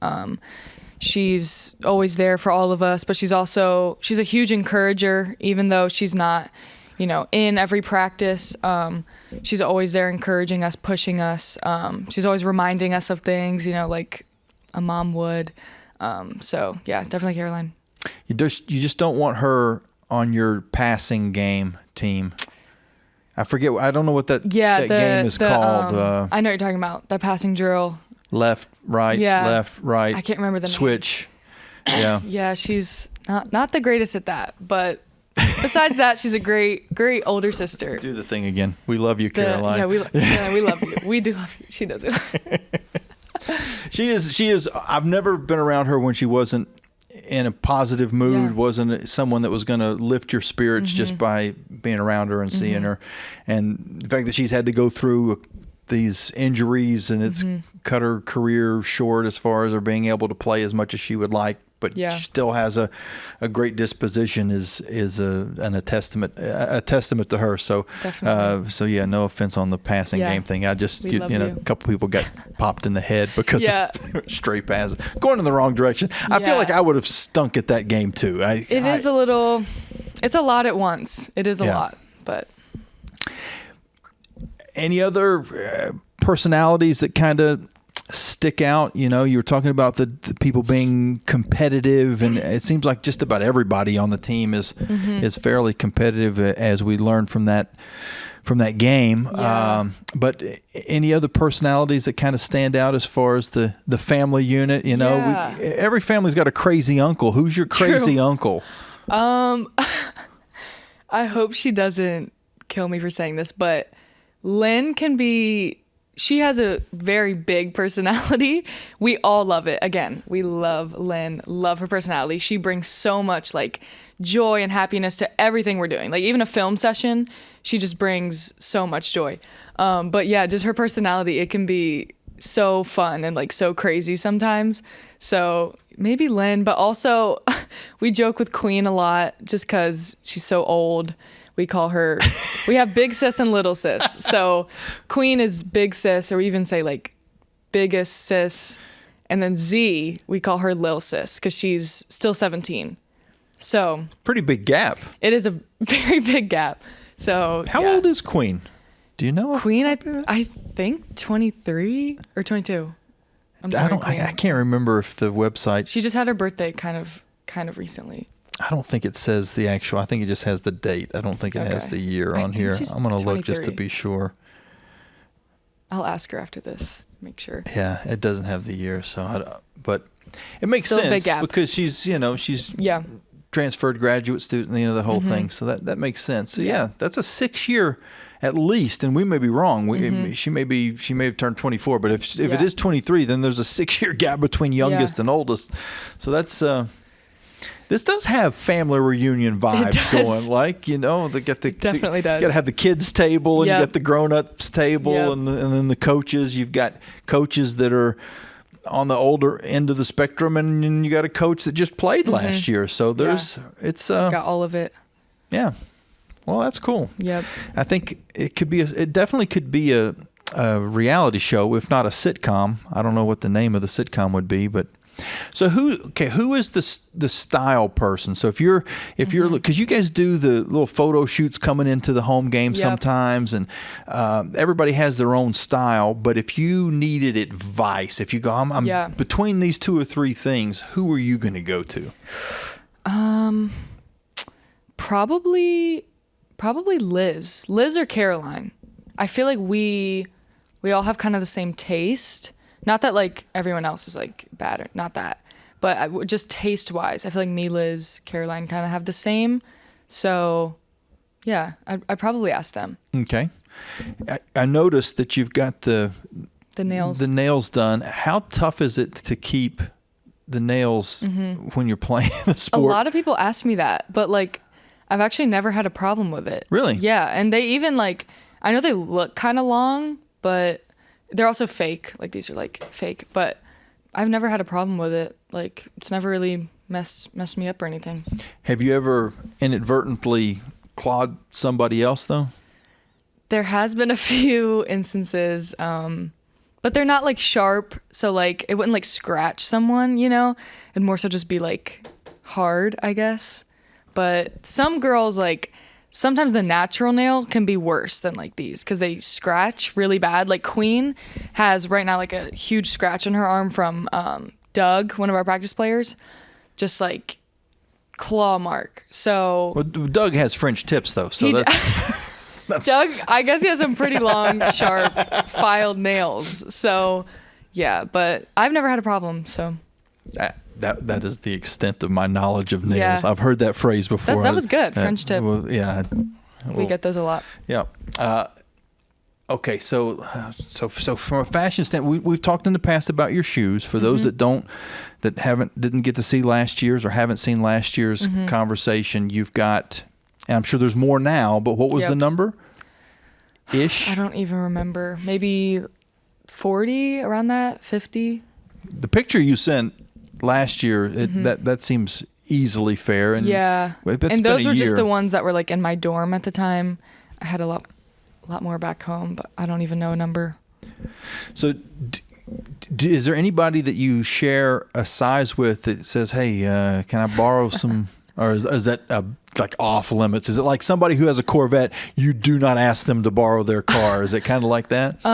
She's always there for all of us, but she's a huge encourager, even though she's not, you know, in every practice. She's always there encouraging us, pushing us. She's always reminding us of things, you know, like a mom would. So yeah, definitely Caroline. You just don't want her on your passing game team. I forget. I don't know what that game is called. I know what you're talking about. That passing drill. Left, right, left, right. I can't remember the name. Switch. Yeah. Yeah, she's not the greatest at that, but besides that, she's a great older sister. Do the thing again. We love you, Caroline. We love you. We do love you. She does it. She is. I've never been around her when she wasn't in a positive mood, wasn't someone that was going to lift your spirits just by being around her and seeing her. And the fact that she's had to go through these injuries and it's cut her career short as far as her being able to play as much as she would like, but she still has a great disposition is a testament to her. So definitely. No offense on the passing game thing. I just a couple people got popped in the head because of stray passes going in the wrong direction. I feel like I would have stunk at that game too. It's a lot at once. It is a lot, but. Any other personalities that kind of stick out? You were talking about the people being competitive, and it seems like just about everybody on the team is fairly competitive, as we learned from that game. Yeah. But any other personalities that kind of stand out as far as the family unit? Every family's got a crazy uncle. Who's your crazy uncle? I hope she doesn't kill me for saying this, but Lynn she has a very big personality. We all love it. Again, we love Lynn, love her personality. She brings so much like joy and happiness to everything we're doing. Like even a film session, she just brings so much joy. But yeah, just her personality, it can be so fun and like so crazy sometimes. So maybe Lynn, but also we joke with Queen a lot just because she's so old. We call her, we have big sis and little sis. So Queen is big sis, or we even say like biggest sis. And then Z, we call her lil sis because she's still 17. So pretty big gap. It is a very big gap. So how old is Queen? Do you know? Queen, I think 23 or 22. I'm sorry, I can't remember if the website. She just had her birthday kind of recently. I don't think it says the actual. I think it just has the date. I don't think it has the year on here. I'm going to look just to be sure. I'll ask her after this. Make sure. Yeah, it doesn't have the year, but it makes sense because she's transferred graduate student, the whole thing. So that makes sense. So yeah, that's a 6-year at least, and we may be wrong. She may have turned 24, but if it is 23, then there's a 6-year gap between youngest and oldest. So that's. This does have family reunion vibes going, they get the definitely does. You got to have the kids table and you got the grown-ups table and then the coaches. You've got coaches that are on the older end of the spectrum, and you got a coach that just played last year. So it's got all of it. Yeah, well, that's cool. Yep. I think it definitely could be a reality show, if not a sitcom. I don't know what the name of the sitcom would be, but. So who is the style person? So if you're because you guys do the little photo shoots coming into the home game sometimes, and everybody has their own style. But if you needed advice, if you go, I'm between these 2 or 3 things, who are you going to go to? Probably Liz or Caroline. I feel like we all have kind of the same taste. Not that like everyone else is like bad, or not that, but just taste wise, I feel like me, Liz, Caroline kind of have the same. So yeah, I'd probably ask them. Okay. I noticed that you've got the nails done. How tough is it to keep the nails when you're playing a sport? A lot of people ask me that, but like I've actually never had a problem with it. Really? Yeah. And they even like, I know they look kind of long, but they're also fake. Like these are like fake, but I've never had a problem with it. Like it's never really messed me up or anything. Have you ever inadvertently clawed somebody else though? There has been a few instances, but they're not like sharp. So like it wouldn't like scratch someone, It'd more so just be like hard, I guess. But some girls like, sometimes the natural nail can be worse than like these because they scratch really bad. Like Queen has right now like a huge scratch on her arm from Doug, one of our practice players, just like claw mark. So Doug has French tips though, so that's Doug. I guess he has some pretty long, sharp, filed nails. So yeah, but I've never had a problem. So. That is the extent of my knowledge of nails. Yeah. I've heard that phrase before. That was good. French tip. We get those a lot. Yeah. Okay. So from a fashion standpoint, we've talked in the past about your shoes. For those that didn't get to see last year's or haven't seen last year's conversation, you've got, and I'm sure there's more now, but what was the number? Ish? I don't even remember. Maybe 40, around that, 50. The picture you sent last year, that seems easily fair. And yeah. And those were just the ones that were like in my dorm at the time. I had a lot more back home, but I don't even know a number. So is there anybody that you share a size with that says, hey, can I borrow some, or is that like off limits? Is it like somebody who has a Corvette, you do not ask them to borrow their car? Is it kind of like that?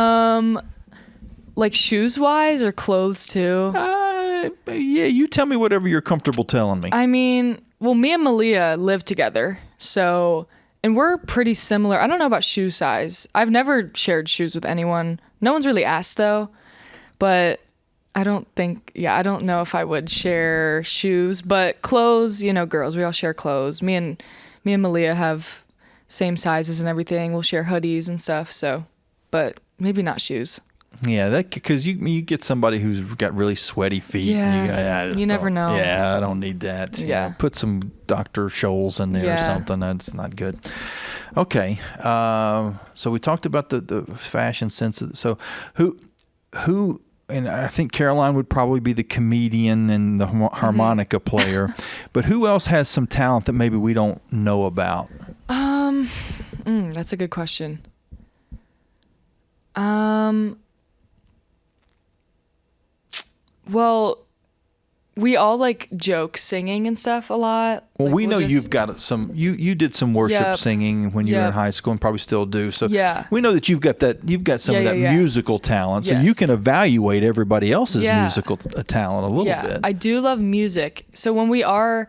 Like shoes wise or clothes too? Yeah, you tell me whatever you're comfortable telling me. I mean, well, me and Malia live together, so, and we're pretty similar. I don't know about shoe size. I've never shared shoes with anyone. No one's really asked though, but I don't know if I would share shoes, but clothes, girls, we all share clothes. Me and Malia have same sizes and everything. We'll share hoodies and stuff, so, but maybe not shoes. Yeah, that because you get somebody who's got really sweaty feet. Yeah, and you never know. Yeah, I don't need that. Yeah, put some Dr. Scholl's in there or something. That's not good. Okay, so we talked about the fashion sense. So who, and I think Caroline would probably be the comedian and the harmonica player, but who else has some talent that maybe we don't know about? That's a good question. Well, we all like joke singing and stuff a lot. Well, like, we know you've got some. You did some worship singing when you were in high school, and probably still do. So we know that you've got some of that musical talent. So you can evaluate everybody else's musical talent a little bit. I do love music. So when we'll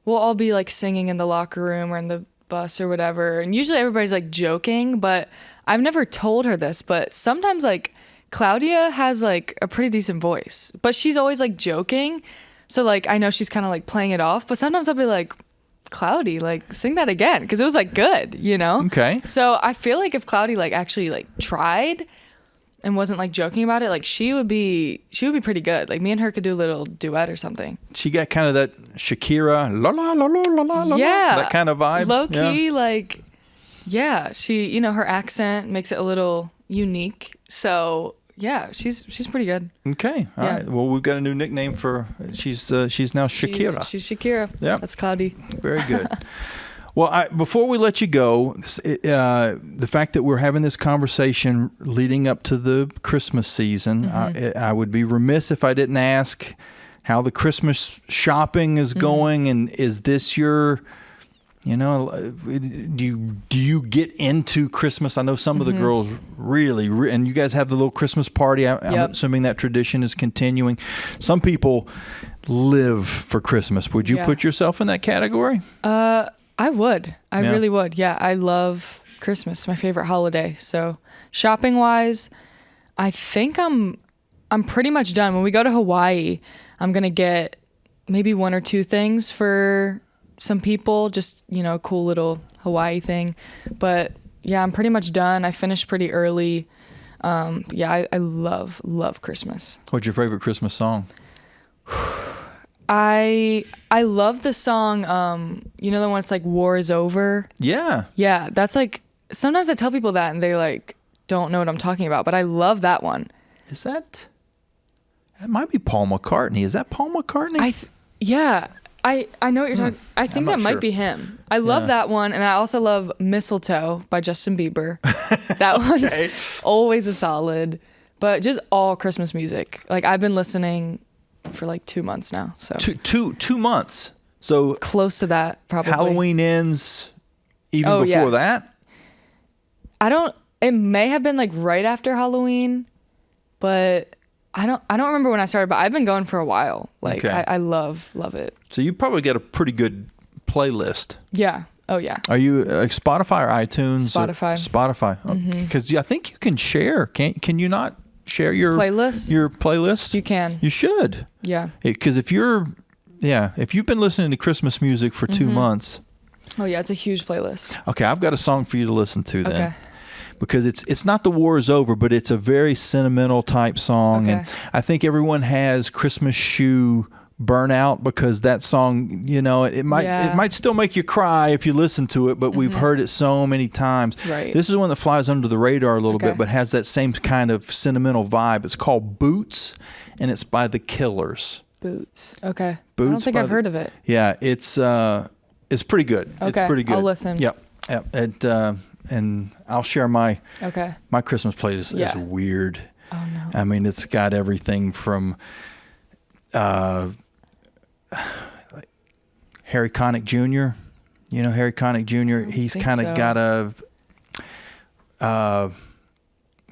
all be like singing in the locker room or in the bus or whatever, and usually everybody's like joking. But I've never told her this, but sometimes like Claudia has like a pretty decent voice, but she's always like joking. So like, I know she's kind of like playing it off, but sometimes I'll be like, Cloudy, like sing that again. Cause it was like good, Okay. So I feel like if Cloudy like actually like tried and wasn't like joking about it, like she would be pretty good. Like me and her could do a little duet or something. She got kind of that Shakira, la la la la la la, that kind of vibe. Low key, like, she, her accent makes it a little unique. So yeah, she's pretty good. Okay, all right. Well, we've got a new nickname for she's now Shakira. She's Shakira. Yeah, that's Cloudy. Very good. Well, before we let you go, the fact that we're having this conversation leading up to the Christmas season, I would be remiss if I didn't ask how the Christmas shopping is going, and is this your, do you get into Christmas? I know some of the girls really, and you guys have the little Christmas party. I'm assuming that tradition is continuing. Some people live for Christmas. Would you put yourself in that category? I would. I really would. Yeah, I love Christmas. My favorite holiday. So shopping wise, I think I'm pretty much done. When we go to Hawaii, I'm going to get maybe one or two things for some people, just, a cool little Hawaii thing. But yeah, I'm pretty much done. I finished pretty early. I love Christmas. What's your favorite Christmas song? I love the song, the one it's like War is Over. Yeah. Yeah, that's like, sometimes I tell people that and they like don't know what I'm talking about, but I love that one. Is that might be Paul McCartney. Is that Paul McCartney? I know what you're talking. I think that might be him. I love that one, and I also love Mistletoe by Justin Bieber. That one's always a solid. But just all Christmas music. Like I've been listening for like 2 months now. So 2 months. So close to that, probably. Halloween ends even before that? It may have been like right after Halloween, but I don't remember when I started, but I've been going for a while. Like I love it. So you probably got a pretty good playlist. Yeah. Oh yeah. Are you like Spotify or iTunes? Spotify. Spotify. Because I think you can share. Can you not share your playlist? Your playlist? You can. You should. Yeah. Because if you've been listening to Christmas music for 2 months. Oh yeah, it's a huge playlist. Okay, I've got a song for you to listen to then. Okay. Because it's not The War is Over, but it's a very sentimental type song. Okay. And I think everyone has Christmas shoe burnout because that song, it might still make you cry if you listen to it, but we've heard it so many times. Right. This is one that flies under the radar a little bit, but has that same kind of sentimental vibe. It's called Boots, and it's by The Killers. Boots. Okay. Boots. I don't think I've heard of it. Yeah, it's pretty good. Okay. It's pretty good. I'll listen. Yep. And I'll share my Christmas playlist. It's weird. Oh no. I mean, it's got everything from Harry Connick Jr. You know Harry Connick Jr. He's kind of got a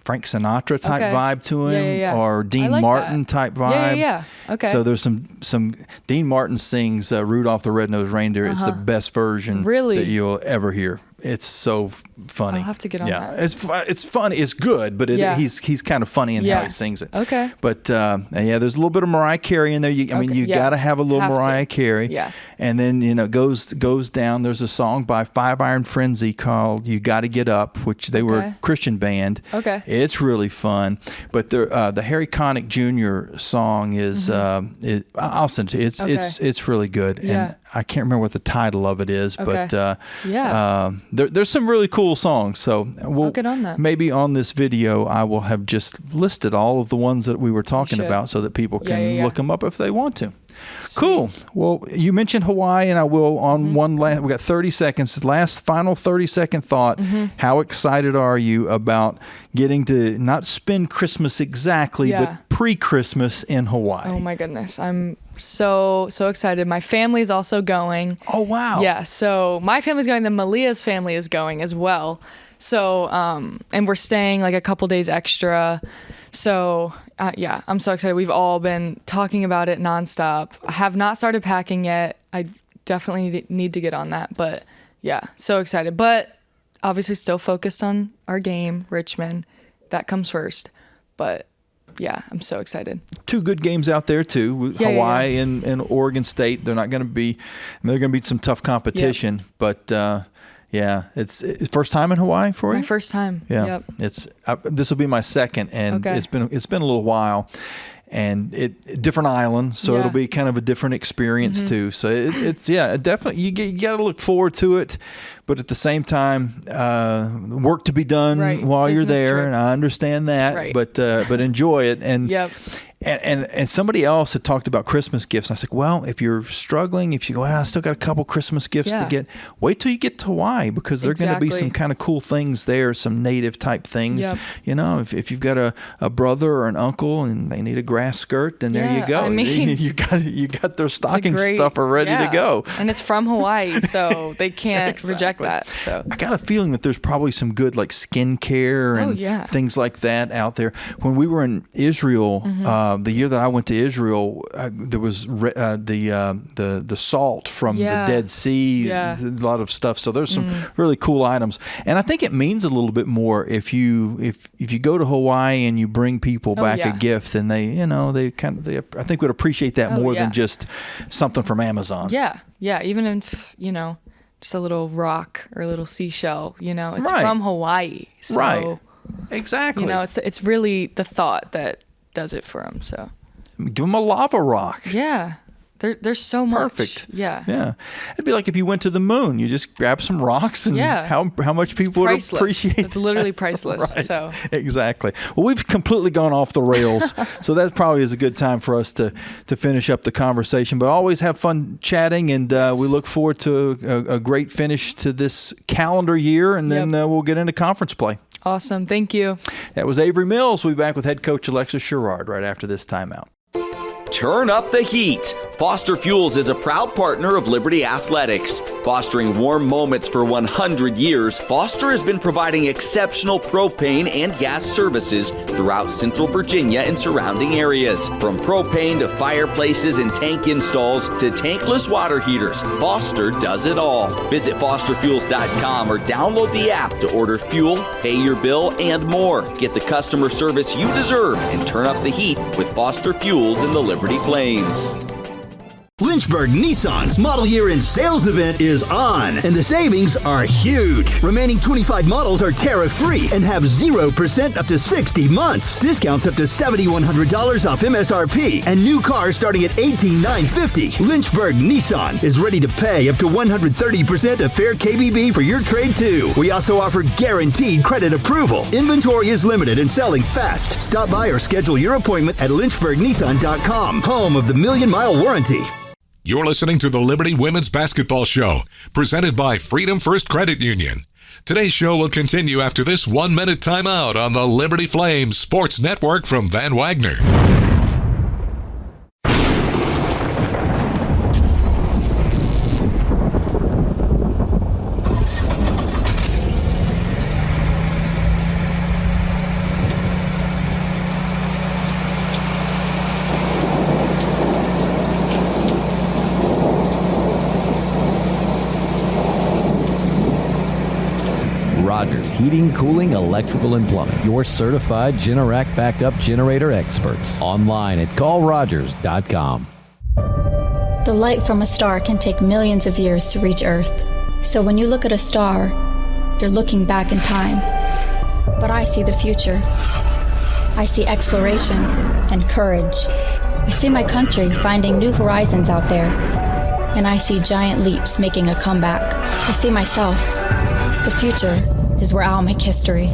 Frank Sinatra type vibe to him, or Dean Martin type vibe. Yeah. Okay. So there's some Dean Martin sings Rudolph the Red-Nosed Reindeer. It's the best version that you'll ever hear. It's so funny. I'll have to get on that. It's funny. It's good, but he's kind of funny in how he sings it. Okay. But there's a little bit of Mariah Carey in there. You got to have a little Mariah Carey. Yeah. And then it goes down. There's a song by Five Iron Frenzy called "You Got to Get Up," which they were a Christian band. Okay. It's really fun. But the Harry Connick Jr. song is I'll send it to you. It's really good. Yeah. And I can't remember what the title of it is, but there's some really cool songs. So I'll get on that. Maybe on this video I will have just listed all of the ones that we were talking about so that people can look them up if they want to. Sweet. Cool. Well, you mentioned Hawaii, and I will on one last. We got 30 seconds. Final 30-second thought. How excited are you about getting to not spend Christmas exactly, but pre-Christmas in Hawaii? Oh my goodness, I'm so excited. My family's also going. Oh wow. Yeah. So my family's going. Then Malia's family is going as well. So and we're staying like a couple days extra. So I'm so excited. We've all been talking about it nonstop. I have not started packing yet. I definitely need to get on that. But yeah, so excited. But obviously still focused on our game, Richmond. That comes first. But yeah, I'm so excited. 2 good games out there too, with Hawaii and Oregon State. They're not going to be. They're going to be some tough competition, but. It's first time in Hawaii for you? My first time. Yeah. Yep. This will be my second, and it's been a little while, and different island, so it'll be kind of a different experience too. So it's definitely you got to look forward to it, but at the same time, work to be done while you're there, trip. And I understand that, but enjoy it and. And somebody else had talked about Christmas gifts. I said, well, if you're struggling, if you go, I still got a couple Christmas gifts to get, wait till you get to Hawaii because there are going to be some kind of cool things there, some native type things. Yep. If you've got a brother or an uncle and they need a grass skirt, then there you go. I mean, you got their stocking stuffer ready to go. And it's from Hawaii, so they can't reject that. So I got a feeling that there's probably some good like skincare and things like that out there. When we were in Israel, the year that I went to Israel, there was the salt from the Dead Sea, a lot of stuff. So there's some really cool items, and I think it means a little bit more if you go to Hawaii and you bring people back a gift, and they I think would appreciate that more than just something from Amazon. Yeah, even if just a little rock or a little seashell, it's from Hawaii, so exactly. It's really the thought that does it for them. So give them a lava rock. Yeah, there's so much. Perfect. Yeah. It'd be like if you went to the moon, you just grab some rocks and how much people would appreciate. It's literally priceless. Right. So exactly. Well, we've completely gone off the rails, so that probably is a good time for us to finish up the conversation. But always have fun chatting, and we look forward to a great finish to this calendar year, and then we'll get into conference play. Awesome. Thank you. That was Avery Mills. We'll be back with head coach Alexis Sherard right after this timeout. Turn up the heat. Foster Fuels is a proud partner of Liberty Athletics. Fostering warm moments for 100 years, Foster has been providing exceptional propane and gas services throughout Central Virginia and surrounding areas. From propane to fireplaces and tank installs to tankless water heaters, Foster does it all. Visit fosterfuels.com or download the app to order fuel, pay your bill, and more. Get the customer service you deserve and turn up the heat with Foster Fuels and the Liberty Flames. Lynchburg Nissan's model year in sales event is on, and the savings are huge. Remaining 25 models are tariff-free and have 0% up to 60 months. Discounts up to $7,100 off MSRP, and new cars starting at $18,950. Lynchburg Nissan is ready to pay up to 130% of fair KBB for your trade, too. We also offer guaranteed credit approval. Inventory is limited and selling fast. Stop by or schedule your appointment at lynchburgnissan.com, home of the million-mile warranty. You're listening to the Liberty Women's Basketball Show, presented by Freedom First Credit Union. Today's show will continue after this 1-minute timeout on the Liberty Flames Sports Network from Van Wagner. Rogers Heating, Cooling, Electrical, and Plumbing. Your certified Generac backup generator experts. Online at callrogers.com. The light from a star can take millions of years to reach Earth. So when you look at a star, you're looking back in time. But I see the future. I see exploration and courage. I see my country finding new horizons out there. And I see giant leaps making a comeback. I see myself. The future is where I'll make history.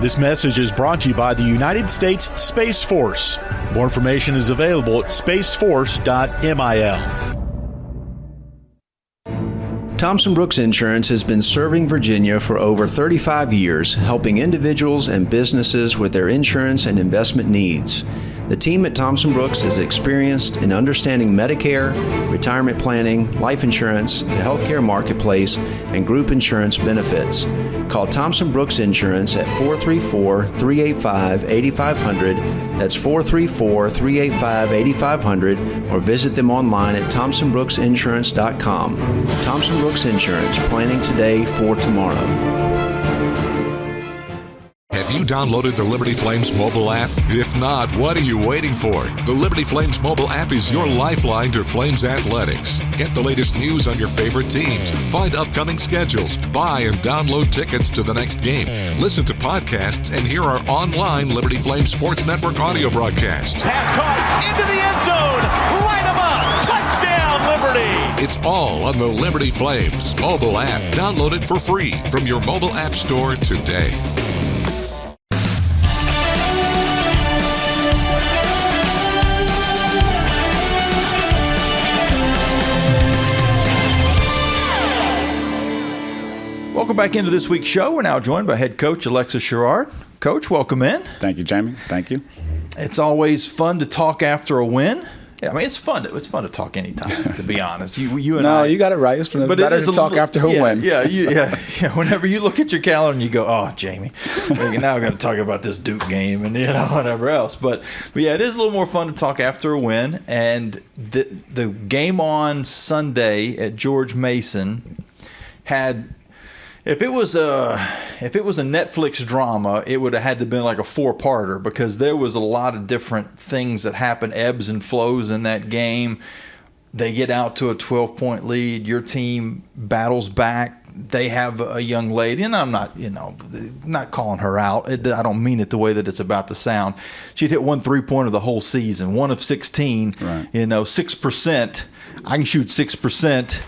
This message is brought to you by the United States Space Force. More information is available at spaceforce.mil. Thompson Brooks Insurance has been serving Virginia for over 35 years, helping individuals and businesses with their insurance and investment needs. The team at Thompson Brooks is experienced in understanding Medicare, retirement planning, life insurance, the healthcare marketplace, and group insurance benefits. Call Thompson Brooks Insurance at 434-385-8500. That's 434-385-8500, or visit them online at thompsonbrooksinsurance.com. Thompson Brooks Insurance, planning today for tomorrow. Have you downloaded the Liberty Flames mobile app? If not, what are you waiting for? The Liberty Flames mobile app is your lifeline to Flames athletics. Get the latest news on your favorite teams, find upcoming schedules, buy and download tickets to the next game, listen to podcasts, and hear our online Liberty Flames Sports Network audio broadcasts. Pass caught into the end zone. Light 'em up. Touchdown, Liberty. It's all on the Liberty Flames mobile app. Download it for free from your mobile app store today. Welcome back into this week's show. We're now joined by head coach Alexis Sherard. Coach, welcome in. Thank you, Jamie. Thank you. It's always fun to talk after a win. Yeah, I mean, it's fun to talk anytime, to be honest. You and I. No, you got it right. It's better to talk after a win. Yeah. Whenever you look at your calendar and you go, oh, Jamie, now we're going to talk about this Duke game and whatever else. But yeah, it is a little more fun to talk after a win. And the game on Sunday at George Mason had. If it was a Netflix drama, it would have had to been like a 4-parter, because there was a lot of different things that happened, ebbs and flows in that game. They get out to a 12-point lead. Your team battles back. They have a young lady, and I'm not calling her out. I don't mean it the way that it's about to sound. She'd hit 1 3-pointer the whole season, 1 of 16. Right. 6%. I can shoot 6%.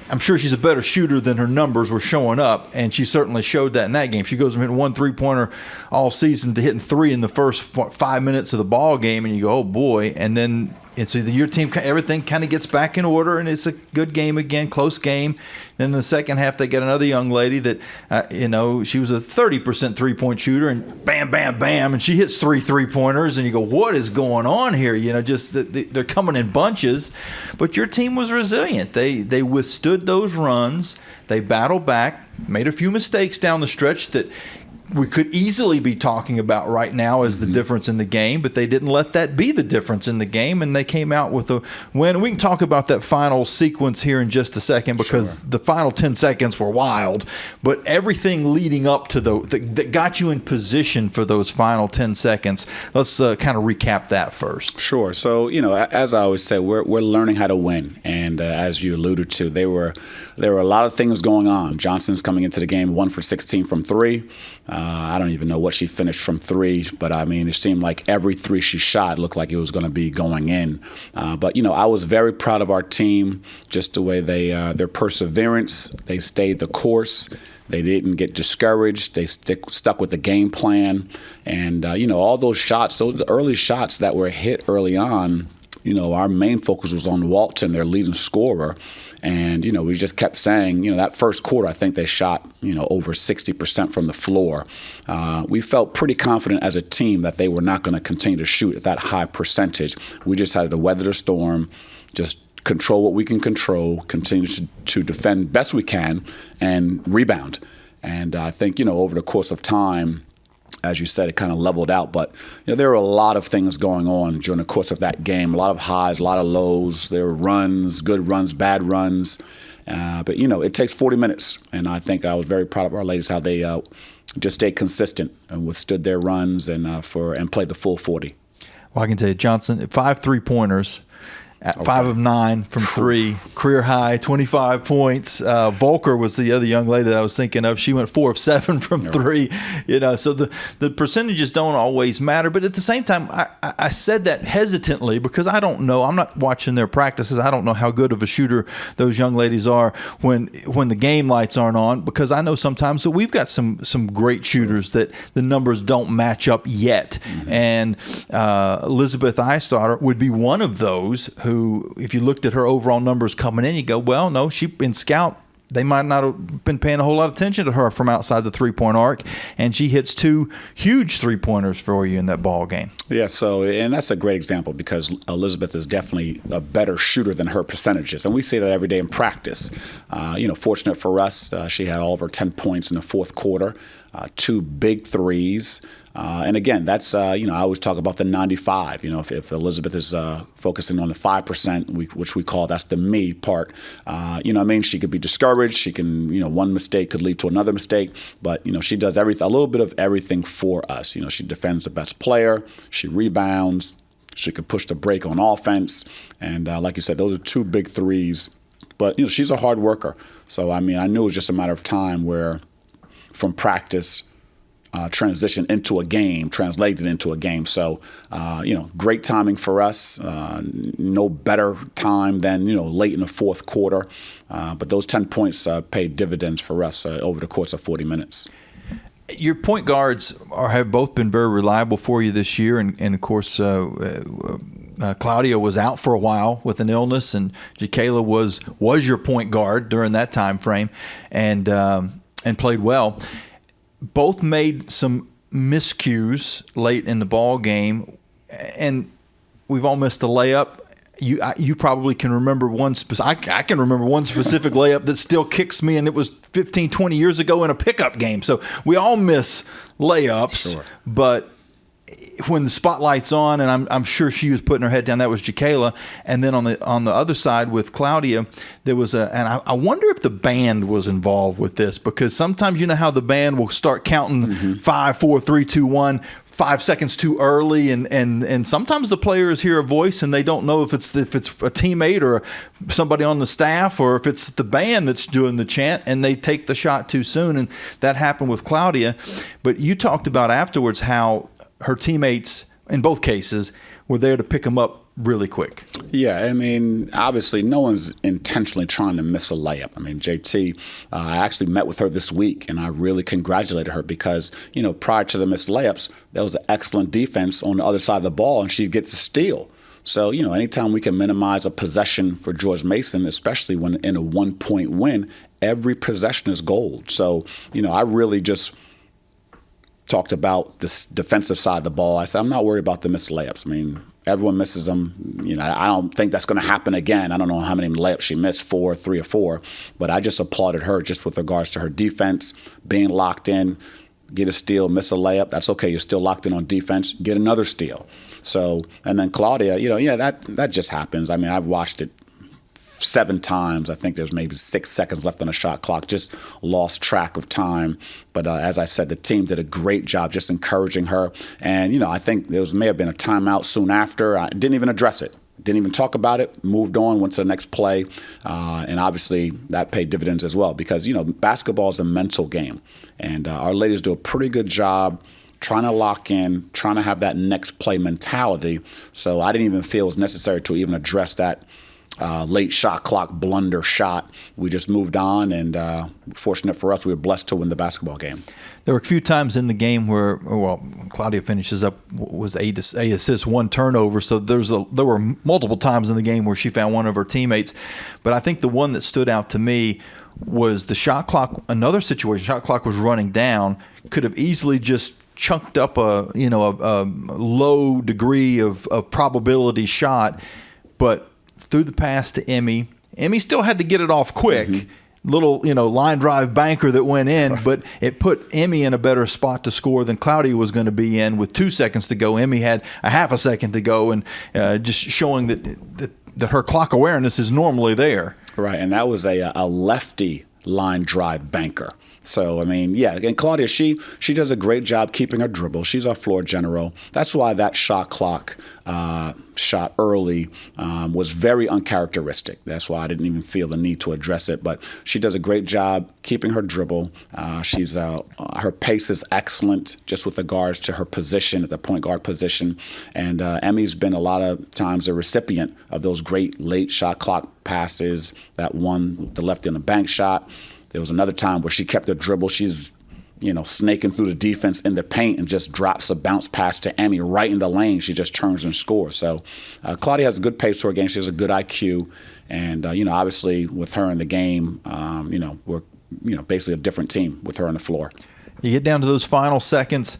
I'm sure she's a better shooter than her numbers were showing up, and she certainly showed that in that game. She goes from hitting 1 3-pointer all season to hitting 3 in the first 5 minutes of the ball game, and you go, oh boy. And then so your team, everything kind of gets back in order, and it's a good game again, close game. Then in the second half, they get another young lady that, she was a 30% 3-point shooter, and bam, bam, bam, and she hits 3 3-pointers, and you go, what is going on here? Just they're coming in bunches. But your team was resilient. They withstood those runs. They battled back, made a few mistakes down the stretch that we could easily be talking about right now as the difference in the game, but they didn't let that be the difference in the game, and they came out with a win. We can talk about that final sequence here in just a second because the final 10 seconds were wild, but everything leading up to that got you in position for those final 10 seconds. Let's kind of recap that first. Sure. So, as I always say, we're learning how to win, and as you alluded to, there were a lot of things going on. Johnson's coming into the game 1 for 16 from 3. I don't even know what she finished from 3, but I mean, it seemed like every 3 she shot looked like it was going to be going in. But I was very proud of our team, just the way their perseverance. They stayed the course. They didn't get discouraged. They stuck with the game plan. And, all those shots, those early shots that were hit early on, our main focus was on Walton, their leading scorer. And, we just kept saying, that first quarter, I think they shot, over 60% from the floor. We felt pretty confident as a team that they were not going to continue to shoot at that high percentage. We just had to weather the storm, just control what we can control, continue to defend best we can, and rebound. And I think, over the course of time, as you said, it kind of leveled out. But there were a lot of things going on during the course of that game, a lot of highs, a lot of lows. There were runs, good runs, bad runs. But, it takes 40 minutes. And I think I was very proud of our ladies, how they just stayed consistent and withstood their runs and played the full 40. Well, I can tell you, Johnson, 5 3-pointers. At 5 of 9 from 3, career high, 25 points. Volker was the other young lady that I was thinking of. She went 4 of 7 from 3. So the percentages don't always matter. But at the same time, I said that hesitantly because I don't know. I'm not watching their practices. I don't know how good of a shooter those young ladies are when the game lights aren't on. Because I know sometimes that we've got some great shooters that the numbers don't match up yet. And Elizabeth Eistarter would be one of those who, if you looked at her overall numbers coming in, you go, well, no, she in scout, they might not have been paying a whole lot of attention to her from outside the three-point arc, and she hits 2 huge three-pointers for you in that ball game. Yeah, and that's a great example because Elizabeth is definitely a better shooter than her percentages, and we see that every day in practice. Fortunate for us, she had all of her 10 points in the fourth quarter, 2 big threes. And again, that's, I always talk about the 95. If Elizabeth is focusing on the 5%, which we call that's the me part, she could be discouraged. She can, one mistake could lead to another mistake. But, she does a little bit of everything for us. She defends the best player. She rebounds. She can push the break on offense. And like you said, those are 2 big threes. But, she's a hard worker. So, I knew it was just a matter of time where from practice, transition into a game, translated into a game. So, great timing for us. No better time than, late in the fourth quarter. But those 10 points paid dividends for us over the course of 40 minutes. Your point guards have both been very reliable for you this year. And of course, Claudia was out for a while with an illness, and Jacayla was your point guard during that time frame and played well. Both made some miscues late in the ball game, and we've all missed a layup. You probably can remember one specific. I can remember one specific layup that still kicks me, and it was 15, 20 years ago in a pickup game. So we all miss layups, sure. But when the spotlight's on, and I'm sure she was putting her head down, that was Jacayla. And then on the other side with Claudia, there was and I wonder if the band was involved with this, because sometimes you know how the band will start counting 5, 4, 3, 2, 1, 5 seconds too early, and sometimes the players hear a voice and they don't know if it's a teammate or somebody on the staff or if it's the band that's doing the chant, and they take the shot too soon, and that happened with Claudia. But you talked about afterwards how her teammates, in both cases, were there to pick them up really quick. Yeah, obviously no one's intentionally trying to miss a layup. JT, I actually met with her this week, and I really congratulated her because, prior to the missed layups, there was an excellent defense on the other side of the ball, and she gets a steal. So, anytime we can minimize a possession for George Mason, especially when in a 1-point win, every possession is gold. So, I really just talked about this defensive side of the ball. I said, I'm not worried about the missed layups. Everyone misses them. I don't think that's going to happen again. I don't know how many layups she missed, 4, 3 or 4. But I just applauded her just with regards to her defense, being locked in, get a steal, miss a layup, that's okay. You're still locked in on defense. Get another steal. So, and then Claudia, that just happens. I mean, I've watched it 7 times. I think there's maybe 6 seconds left on the shot clock. Just lost track of time. But as I said, the team did a great job just encouraging her. And, I think there may have been a timeout soon after. I didn't even address it. Didn't even talk about it, moved on, went to the next play. And obviously that paid dividends as well because, basketball is a mental game. And our ladies do a pretty good job trying to lock in, trying to have that next play mentality. So I didn't even feel it was necessary to even address that late shot clock blunder shot. We just moved on, and fortunate for us, we were blessed to win the basketball game. There were a few times in the game where, Claudia finishes up, was 8 assists, 1 turnover. So there were multiple times in the game where she found one of her teammates. But I think the one that stood out to me was the shot clock. Another situation, shot clock was running down, could have easily just chunked up a low degree of probability shot, but threw the pass to Emmy. Emmy still had to get it off quick. Mm-hmm. Little, line drive banker that went in, but it put Emmy in a better spot to score than Claudia was going to be in with 2 seconds to go. Emmy had a half a second to go, and just showing that her clock awareness is normally there. Right, and that was a lefty line drive banker. So, and Claudia, she does a great job keeping her dribble. She's our floor general. That's why that shot clock shot early was very uncharacteristic. That's why I didn't even feel the need to address it. But she does a great job keeping her dribble. Her pace is excellent just with regards to her position at the point guard position. And Emmy's been a lot of times a recipient of those great late shot clock passes, that one, the lefty on the bank shot. There was another time where she kept the dribble. She's, snaking through the defense in the paint and just drops a bounce pass to Emmy right in the lane. She just turns and scores. So Claudia has a good pace to her game. She has a good IQ. And, obviously with her in the game, we're, basically a different team with her on the floor. You get down to those final seconds.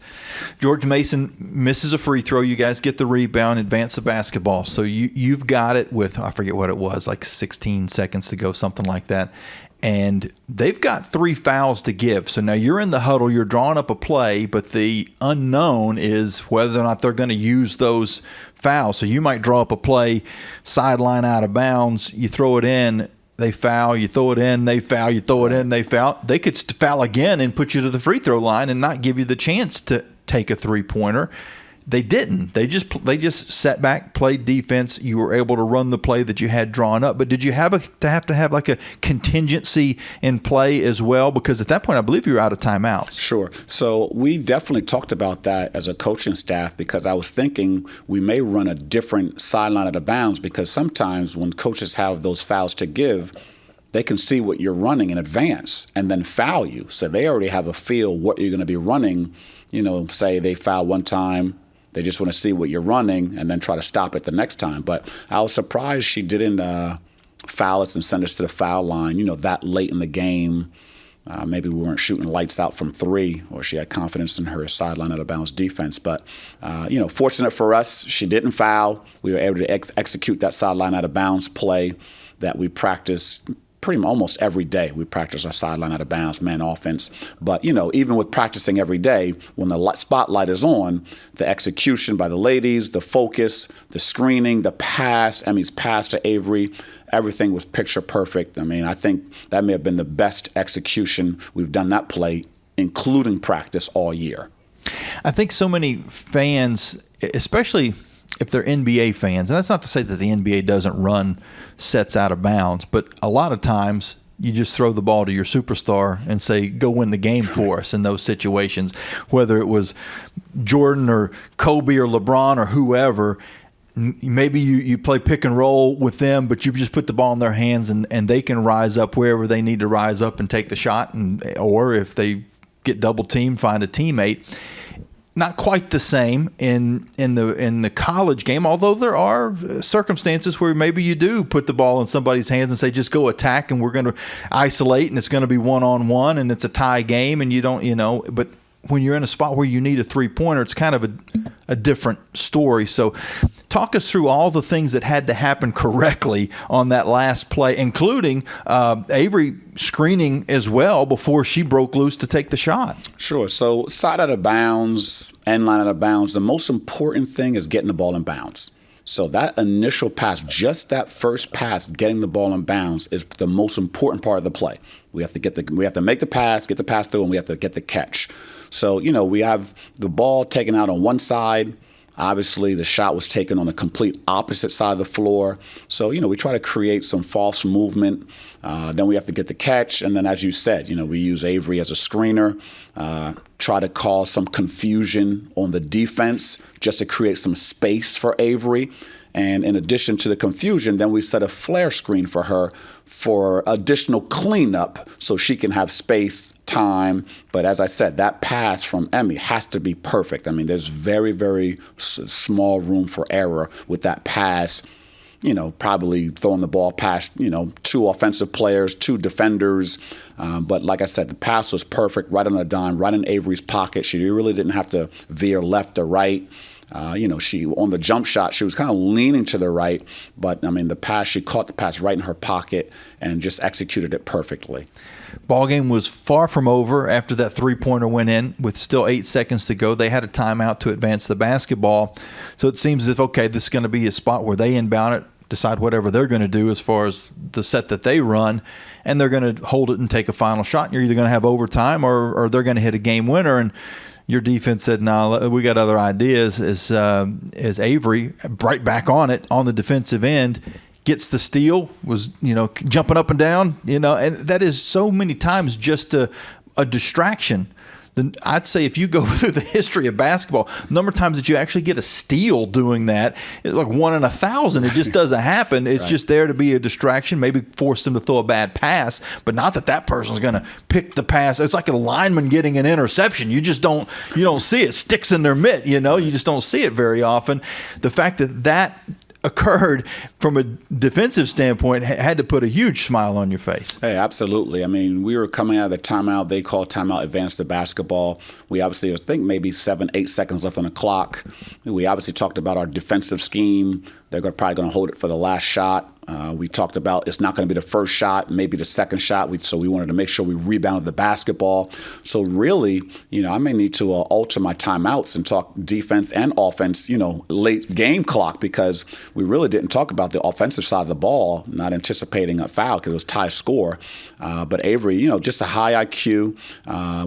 George Mason misses a free throw. You guys get the rebound, advance the basketball. So you've got it with, I forget what it was, like 16 seconds to go, something like that. And they've got 3 fouls to give. So now you're in the huddle, you're drawing up a play, but the unknown is whether or not they're going to use those fouls. So you might draw up a play, sideline out of bounds, you throw it in, they foul, you throw it in, they foul, you throw it in, they foul. They could foul again and put you to the free throw line and not give you the chance to take a three-pointer. They didn't. They just sat back, played defense. You were able to run the play that you had drawn up. But did you have to have like a contingency in play as well? Because at that point, I believe you were out of timeouts. Sure. So we definitely talked about that as a coaching staff because I was thinking we may run a different sideline out of bounds because sometimes when coaches have those fouls to give, they can see what you're running in advance and then foul you. So they already have a feel what you're going to be running. Say they foul one time. They just want to see what you're running and then try to stop it the next time. But I was surprised she didn't foul us and send us to the foul line, that late in the game. Maybe we weren't shooting lights out from 3 or she had confidence in her sideline out of bounds defense. But, fortunate for us, she didn't foul. We were able to execute that sideline out of bounds play that we practiced pretty much almost every day. We practice our sideline out of bounds, man offense. But, even with practicing every day, when the spotlight is on, the execution by the ladies, the focus, the screening, the pass, Emmy's pass to Avery, everything was picture perfect. I think that may have been the best execution we've done that play, including practice all year. I think so many fans, especially if they're NBA fans, and that's not to say that the NBA doesn't run sets out of bounds, but a lot of times you just throw the ball to your superstar and say, go win the game for us in those situations, whether it was Jordan or Kobe or LeBron or whoever. Maybe you play pick and roll with them, but you just put the ball in their hands and they can rise up wherever they need to rise up and take the shot, or if they get double teamed, find a teammate. Not quite the same in the college game, although there are circumstances where maybe you do put the ball in somebody's hands and say, just go attack and we're going to isolate and it's going to be one-on-one and it's a tie game and you don't, but when you're in a spot where you need a three-pointer, it's kind of a different story. So Talk us through all the things that had to happen correctly on that last play, including Avery screening as well before she broke loose to take the shot. Sure. So side out of bounds, end line out of bounds, the most important thing is getting the ball in bounds. So that initial pass, just that first pass, getting the ball in bounds is the most important part of the play. We have to make the pass, get the pass through, and we have to get the catch. So, we have the ball taken out on one side. Obviously, the shot was taken on the complete opposite side of the floor. So, we try to create some false movement. Then we have to get the catch. And then, as you said, we use Avery as a screener, try to cause some confusion on the defense just to create some space for Avery. And in addition to the confusion, then we set a flare screen for her for additional cleanup so she can have space, time. But as I said, that pass from Emmy has to be perfect. I mean, there's very, very small room for error with that pass. Probably throwing the ball past, 2 offensive players, 2 defenders. But like I said, the pass was perfect, right on the dime, right in Avery's pocket. She really didn't have to veer left or right. She on the jump shot, she was kind of leaning to the right, but she caught the pass right in her pocket and just executed it perfectly. Ball game was far from over after that 3-pointer went in with still 8 seconds to go. They had a timeout to advance the basketball. So it seems as if, okay, this is going to be a spot where they inbound it, decide whatever they're going to do as far as the set that they run, and they're going to hold it and take a final shot. And you're either going to have overtime or they're going to hit a game winner. And your defense said, "No, we got other ideas." As Avery, right back on it on the defensive end, gets the steal, was jumping up and down, and that is so many times just a distraction. Then I'd say if you go through the history of basketball, the number of times that you actually get a steal doing that, it's like 1 in 1,000. It just doesn't happen. It's just there to be a distraction, maybe force them to throw a bad pass, but not that person's going to pick the pass. It's like a lineman getting an interception. You don't see it. Sticks in their mitt, you just don't see it very often. The fact that occurred from a defensive standpoint had to put a huge smile on your face. Hey, absolutely. I mean, we were coming out of the timeout. They called timeout, advanced the basketball. We obviously, I think maybe 7-8 seconds left on the clock. We obviously talked about our defensive scheme. They're probably going to hold it for the last shot. We talked about it's not going to be the first shot, maybe the second shot. So we wanted to make sure we rebounded the basketball. So really, I may need to alter my timeouts and talk defense and offense, late game clock, because we really didn't talk about the offensive side of the ball, not anticipating a foul because it was tie score. But Avery, just a high IQ.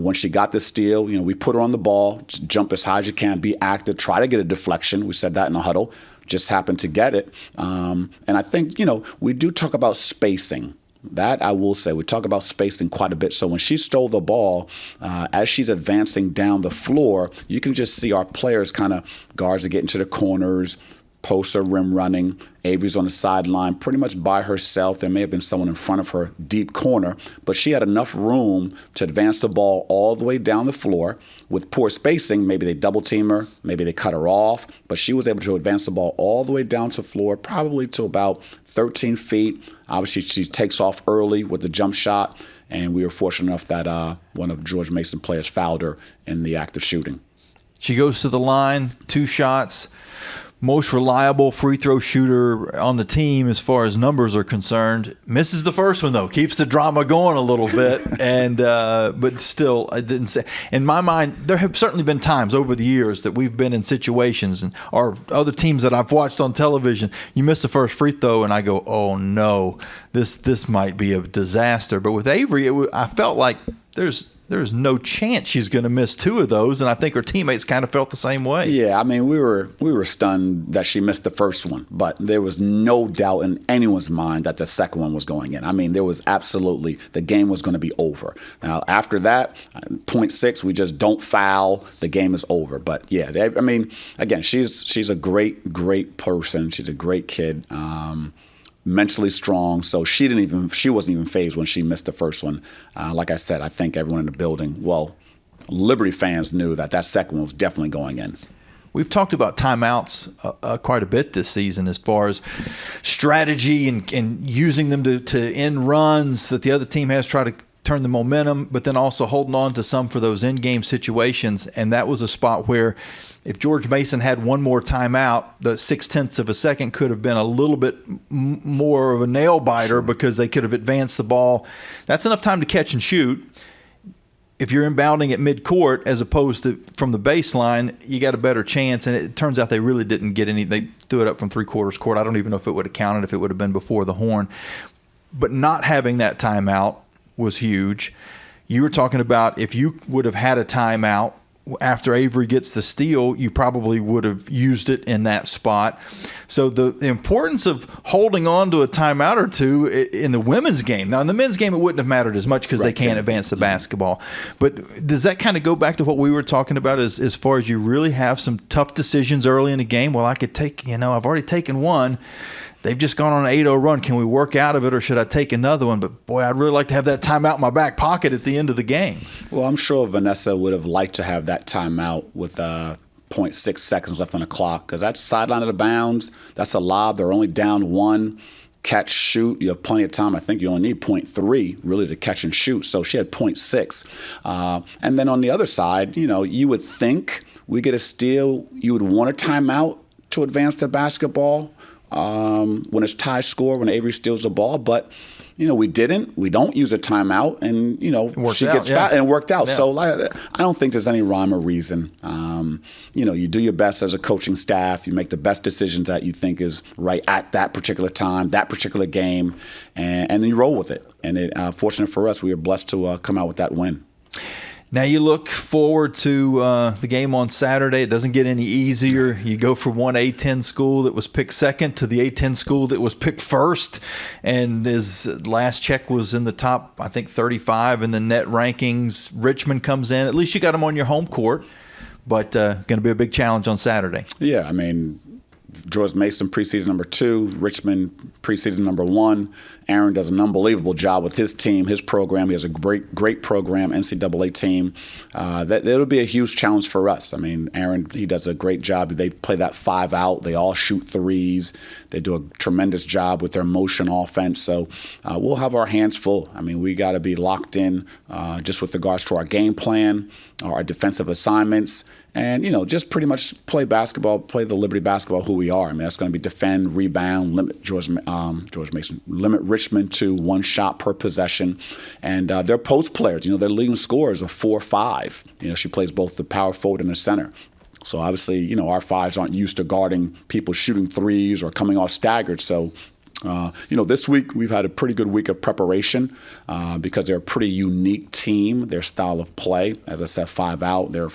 When she got the steal, we put her on the ball, jump as high as you can, be active, try to get a deflection. We said that in the huddle. Just happened to get it. And I think, we do talk about spacing. That I will say. We talk about spacing quite a bit. So when she stole the ball, as she's advancing down the floor, you can just see our players guards are getting to the corners, posts are rim running. Avery's on the sideline pretty much by herself. There may have been someone in front of her deep corner, but she had enough room to advance the ball all the way down the floor. With poor spacing, maybe they double team her, maybe they cut her off, but she was able to advance the ball all the way down to the floor, probably to about 13 feet. Obviously, she takes off early with the jump shot, and we were fortunate enough that one of George Mason players fouled her in the act of shooting. She goes to the line, 2 shots. Most reliable free throw shooter on the team as far as numbers are concerned. Misses the first one, though. Keeps the drama going a little bit. And but still, I didn't say. In my mind, there have certainly been times over the years that we've been in situations, or other teams that I've watched on television, you miss the first free throw, and I go, oh, no, this might be a disaster. But with Avery, I felt like there's no chance she's going to miss 2 of those, and I think her teammates kind of felt the same way. Yeah, I mean, we were stunned that she missed the first one, but there was no doubt in anyone's mind that the second one was going in. I mean, there was absolutely, the game was going to be over. Now, after that, 0.6, we just don't foul, the game is over. But yeah, I mean, again, she's a great person. She's a great kid. Mentally strong, so she wasn't even fazed when she missed the first one. Like I said, I think everyone in the building, Liberty fans knew that second one was definitely going in. We've talked about timeouts quite a bit this season as far as strategy and using them to end runs that the other team has, try to turn the momentum, but then also holding on to some for those in-game situations. And that was a spot where if George Mason had one more timeout, the 0.6 of a second could have been a little bit more of a nail biter because they could have advanced the ball. That's enough time to catch and shoot. If you're inbounding at midcourt as opposed to from the baseline, you got a better chance. And it turns out they really didn't get any. They threw it up from three-quarters court. I don't even know if it would have counted if it would have been before the horn. But not having that timeout was huge. You were talking about if you would have had a timeout after Avery gets the steal, you probably would have used it in that spot. So the importance of holding on to a timeout or two in the women's game. Now, in the men's game, it wouldn't have mattered as much because they can't advance the basketball. But does that kind of go back to what we were talking about as far as you really have some tough decisions early in the game? Well, I could take, I've already taken one. They've just gone on an 8-0 run. Can we work out of it, or should I take another one? But, boy, I'd really like to have that timeout in my back pocket at the end of the game. Well, I'm sure Vanessa would have liked to have that timeout with 0.6 seconds left on the clock because that's sideline of the bounds. That's a lob. They're only down one. Catch, shoot. You have plenty of time. I think you only need 0.3 really to catch and shoot. So she had 0.6. And then on the other side, you would think we get a steal. You would want a timeout to advance the basketball. When it's tie score, when Avery steals the ball, but we didn't. We don't use a timeout, and she gets fat and it worked out. Yeah. So I don't think there's any rhyme or reason. You do your best as a coaching staff. You make the best decisions that you think is right at that particular time, that particular game, and then you roll with it. And fortunate for us, we were blessed to come out with that win. Now you look forward to the game on Saturday. It doesn't get any easier. You go from one A-10 school that was picked second to the A-10 school that was picked first. And his last check was in the top, I think, 35 in the net rankings. Richmond comes in. At least you got them on your home court. But going to be a big challenge on Saturday. Yeah, George Mason preseason number 2, Richmond preseason number 1. Aaron does an unbelievable job with his team, his program. He has a great program, NCAA team. That'll be a huge challenge for us. Aaron, he does a great job. They play that 5 out. They all shoot threes. They do a tremendous job with their motion offense. So we'll have our hands full. We got to be locked in just with regards to our game plan, our defensive assignments, and, just pretty much play basketball, play the Liberty basketball who we are. That's going to be defend, rebound, limit George Mason, limit Richmond to 1 shot per possession. And they're post players. Their leading scorers are 4-5. She plays both the power forward and the center. So obviously, our 5s aren't used to guarding people shooting threes or coming off staggered. So this week we've had a pretty good week of preparation because they're a pretty unique team. Their style of play, as I said, 5 out. They're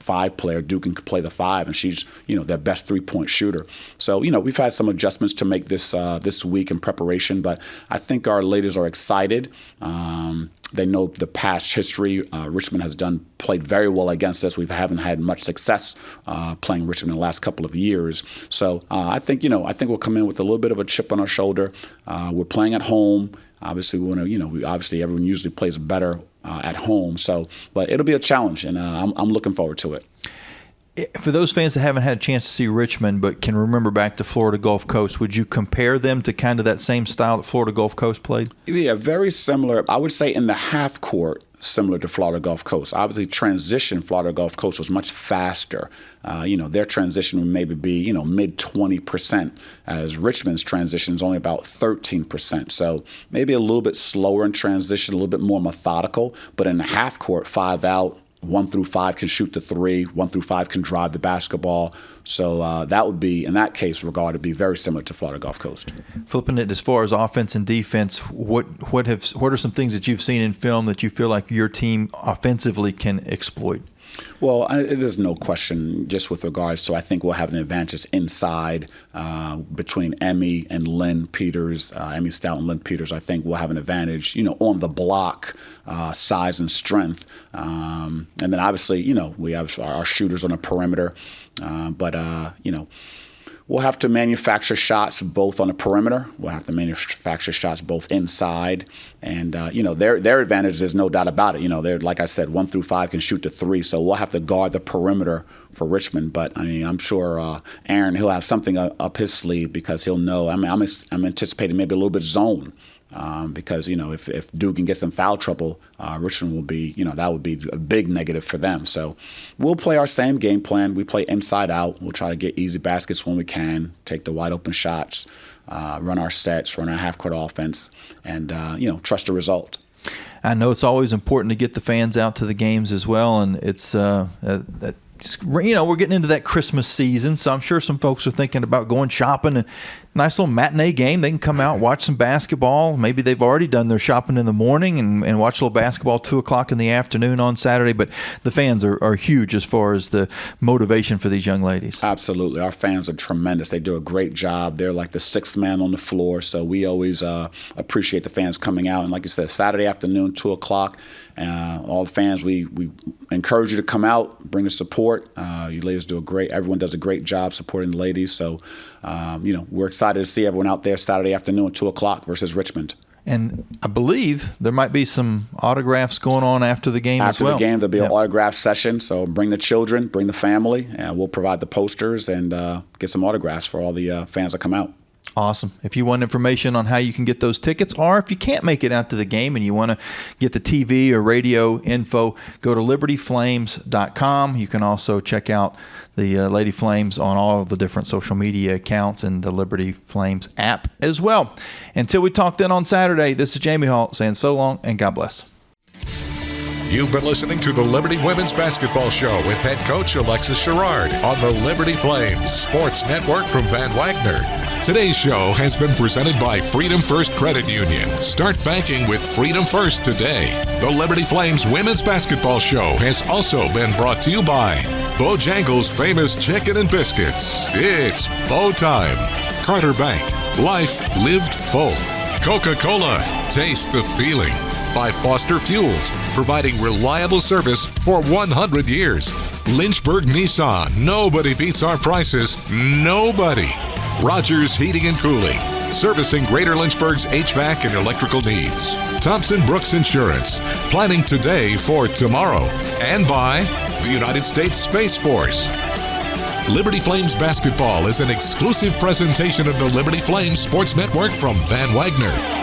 5-player. Duke can play the 5, and she's their best 3-point shooter. So we've had some adjustments to make this week in preparation, but I think our ladies are excited. They know the past history. Richmond has played very well against us. We haven't had much success playing Richmond in the last couple of years. So I think we'll come in with a little bit of a chip on our shoulder. We're playing at home. Obviously, we want to. Obviously, everyone usually plays better at home. So, but it'll be a challenge, and I'm looking forward to it. For those fans that haven't had a chance to see Richmond but can remember back to Florida Gulf Coast, would you compare them to kind of that same style that Florida Gulf Coast played? Yeah, very similar. I would say in the half court, similar to Florida Gulf Coast. Obviously, transition Florida Gulf Coast was much faster. Their transition would maybe be, mid 20%, as Richmond's transition is only about 13%. So maybe a little bit slower in transition, a little bit more methodical. But in the half court, 5 out, 1 through 5 can shoot the 3, 1 through 5 can drive the basketball. So that would be, in that case, regarded to be very similar to Florida Gulf Coast. Flipping it as far as offense and defense, what are some things that you've seen in film that you feel like your team offensively can exploit? Well, there's no question just with regards to I think we'll have an advantage inside between Emmy and Lynn Peters, Emmy Stout and Lynn Peters. I think we'll have an advantage, on the block, size and strength. And then obviously, we have our shooters on the perimeter. But we'll have to manufacture shots both on the perimeter. We'll have to manufacture shots both inside. And, their advantage, there's no doubt about it. They're, like I said, 1 through 5 can shoot the 3. So we'll have to guard the perimeter for Richmond. But, I'm sure Aaron, he'll have something up his sleeve because he'll know. I'm anticipating maybe a little bit zone. because, if Duke can get some foul trouble, Richmond will be, that would be a big negative for them. So we'll play our same game plan. We play inside out. We'll try to get easy baskets when we can, take the wide open shots, run our sets, run our half-court offense, and, trust the result. I know it's always important to get the fans out to the games as well, and it's we're getting into that Christmas season, so I'm sure some folks are thinking about going shopping, and nice little matinee game. They can come out, watch some basketball. Maybe they've already done their shopping in the morning and watch a little basketball 2 o'clock in the afternoon on Saturday. But the fans are huge as far as the motivation for these young ladies. Absolutely. Our fans are tremendous. They do a great job. They're like the sixth man on the floor, so we always appreciate the fans coming out. And like you said, Saturday afternoon, 2 o'clock, all the fans, we encourage you to come out, bring the support. You ladies everyone does a great job supporting the ladies. So, we're excited to see everyone out there Saturday afternoon at 2 o'clock versus Richmond. And I believe there might be some autographs going on after the game as well. After the game, there'll be an autograph session. So bring the children, bring the family, and we'll provide the posters and get some autographs for all the fans that come out. Awesome. If you want information on how you can get those tickets, or if you can't make it out to the game and you want to get the TV or radio info, go to libertyflames.com. You can also check out the Lady Flames on all of the different social media accounts and the Liberty Flames app as well. Until we talk then on Saturday, this is Jamie Hall saying so long and God bless. You've been listening to the Liberty Women's Basketball Show with head coach Alexis Sherard on the Liberty Flames Sports Network from Van Wagner. Today's show has been presented by Freedom First Credit Union. Start banking with Freedom First today. The Liberty Flames Women's Basketball Show has also been brought to you by Bojangles' famous chicken and biscuits. It's Bo time. Carter Bank. Life lived full. Coca-Cola. Taste the feeling. By Foster Fuels, providing reliable service for 100 years. Lynchburg Nissan, nobody beats our prices, nobody. Rogers Heating and Cooling, servicing Greater Lynchburg's HVAC and electrical needs. Thompson Brooks Insurance, planning today for tomorrow. And by the United States Space Force. Liberty Flames Basketball is an exclusive presentation of the Liberty Flames Sports Network from Van Wagner.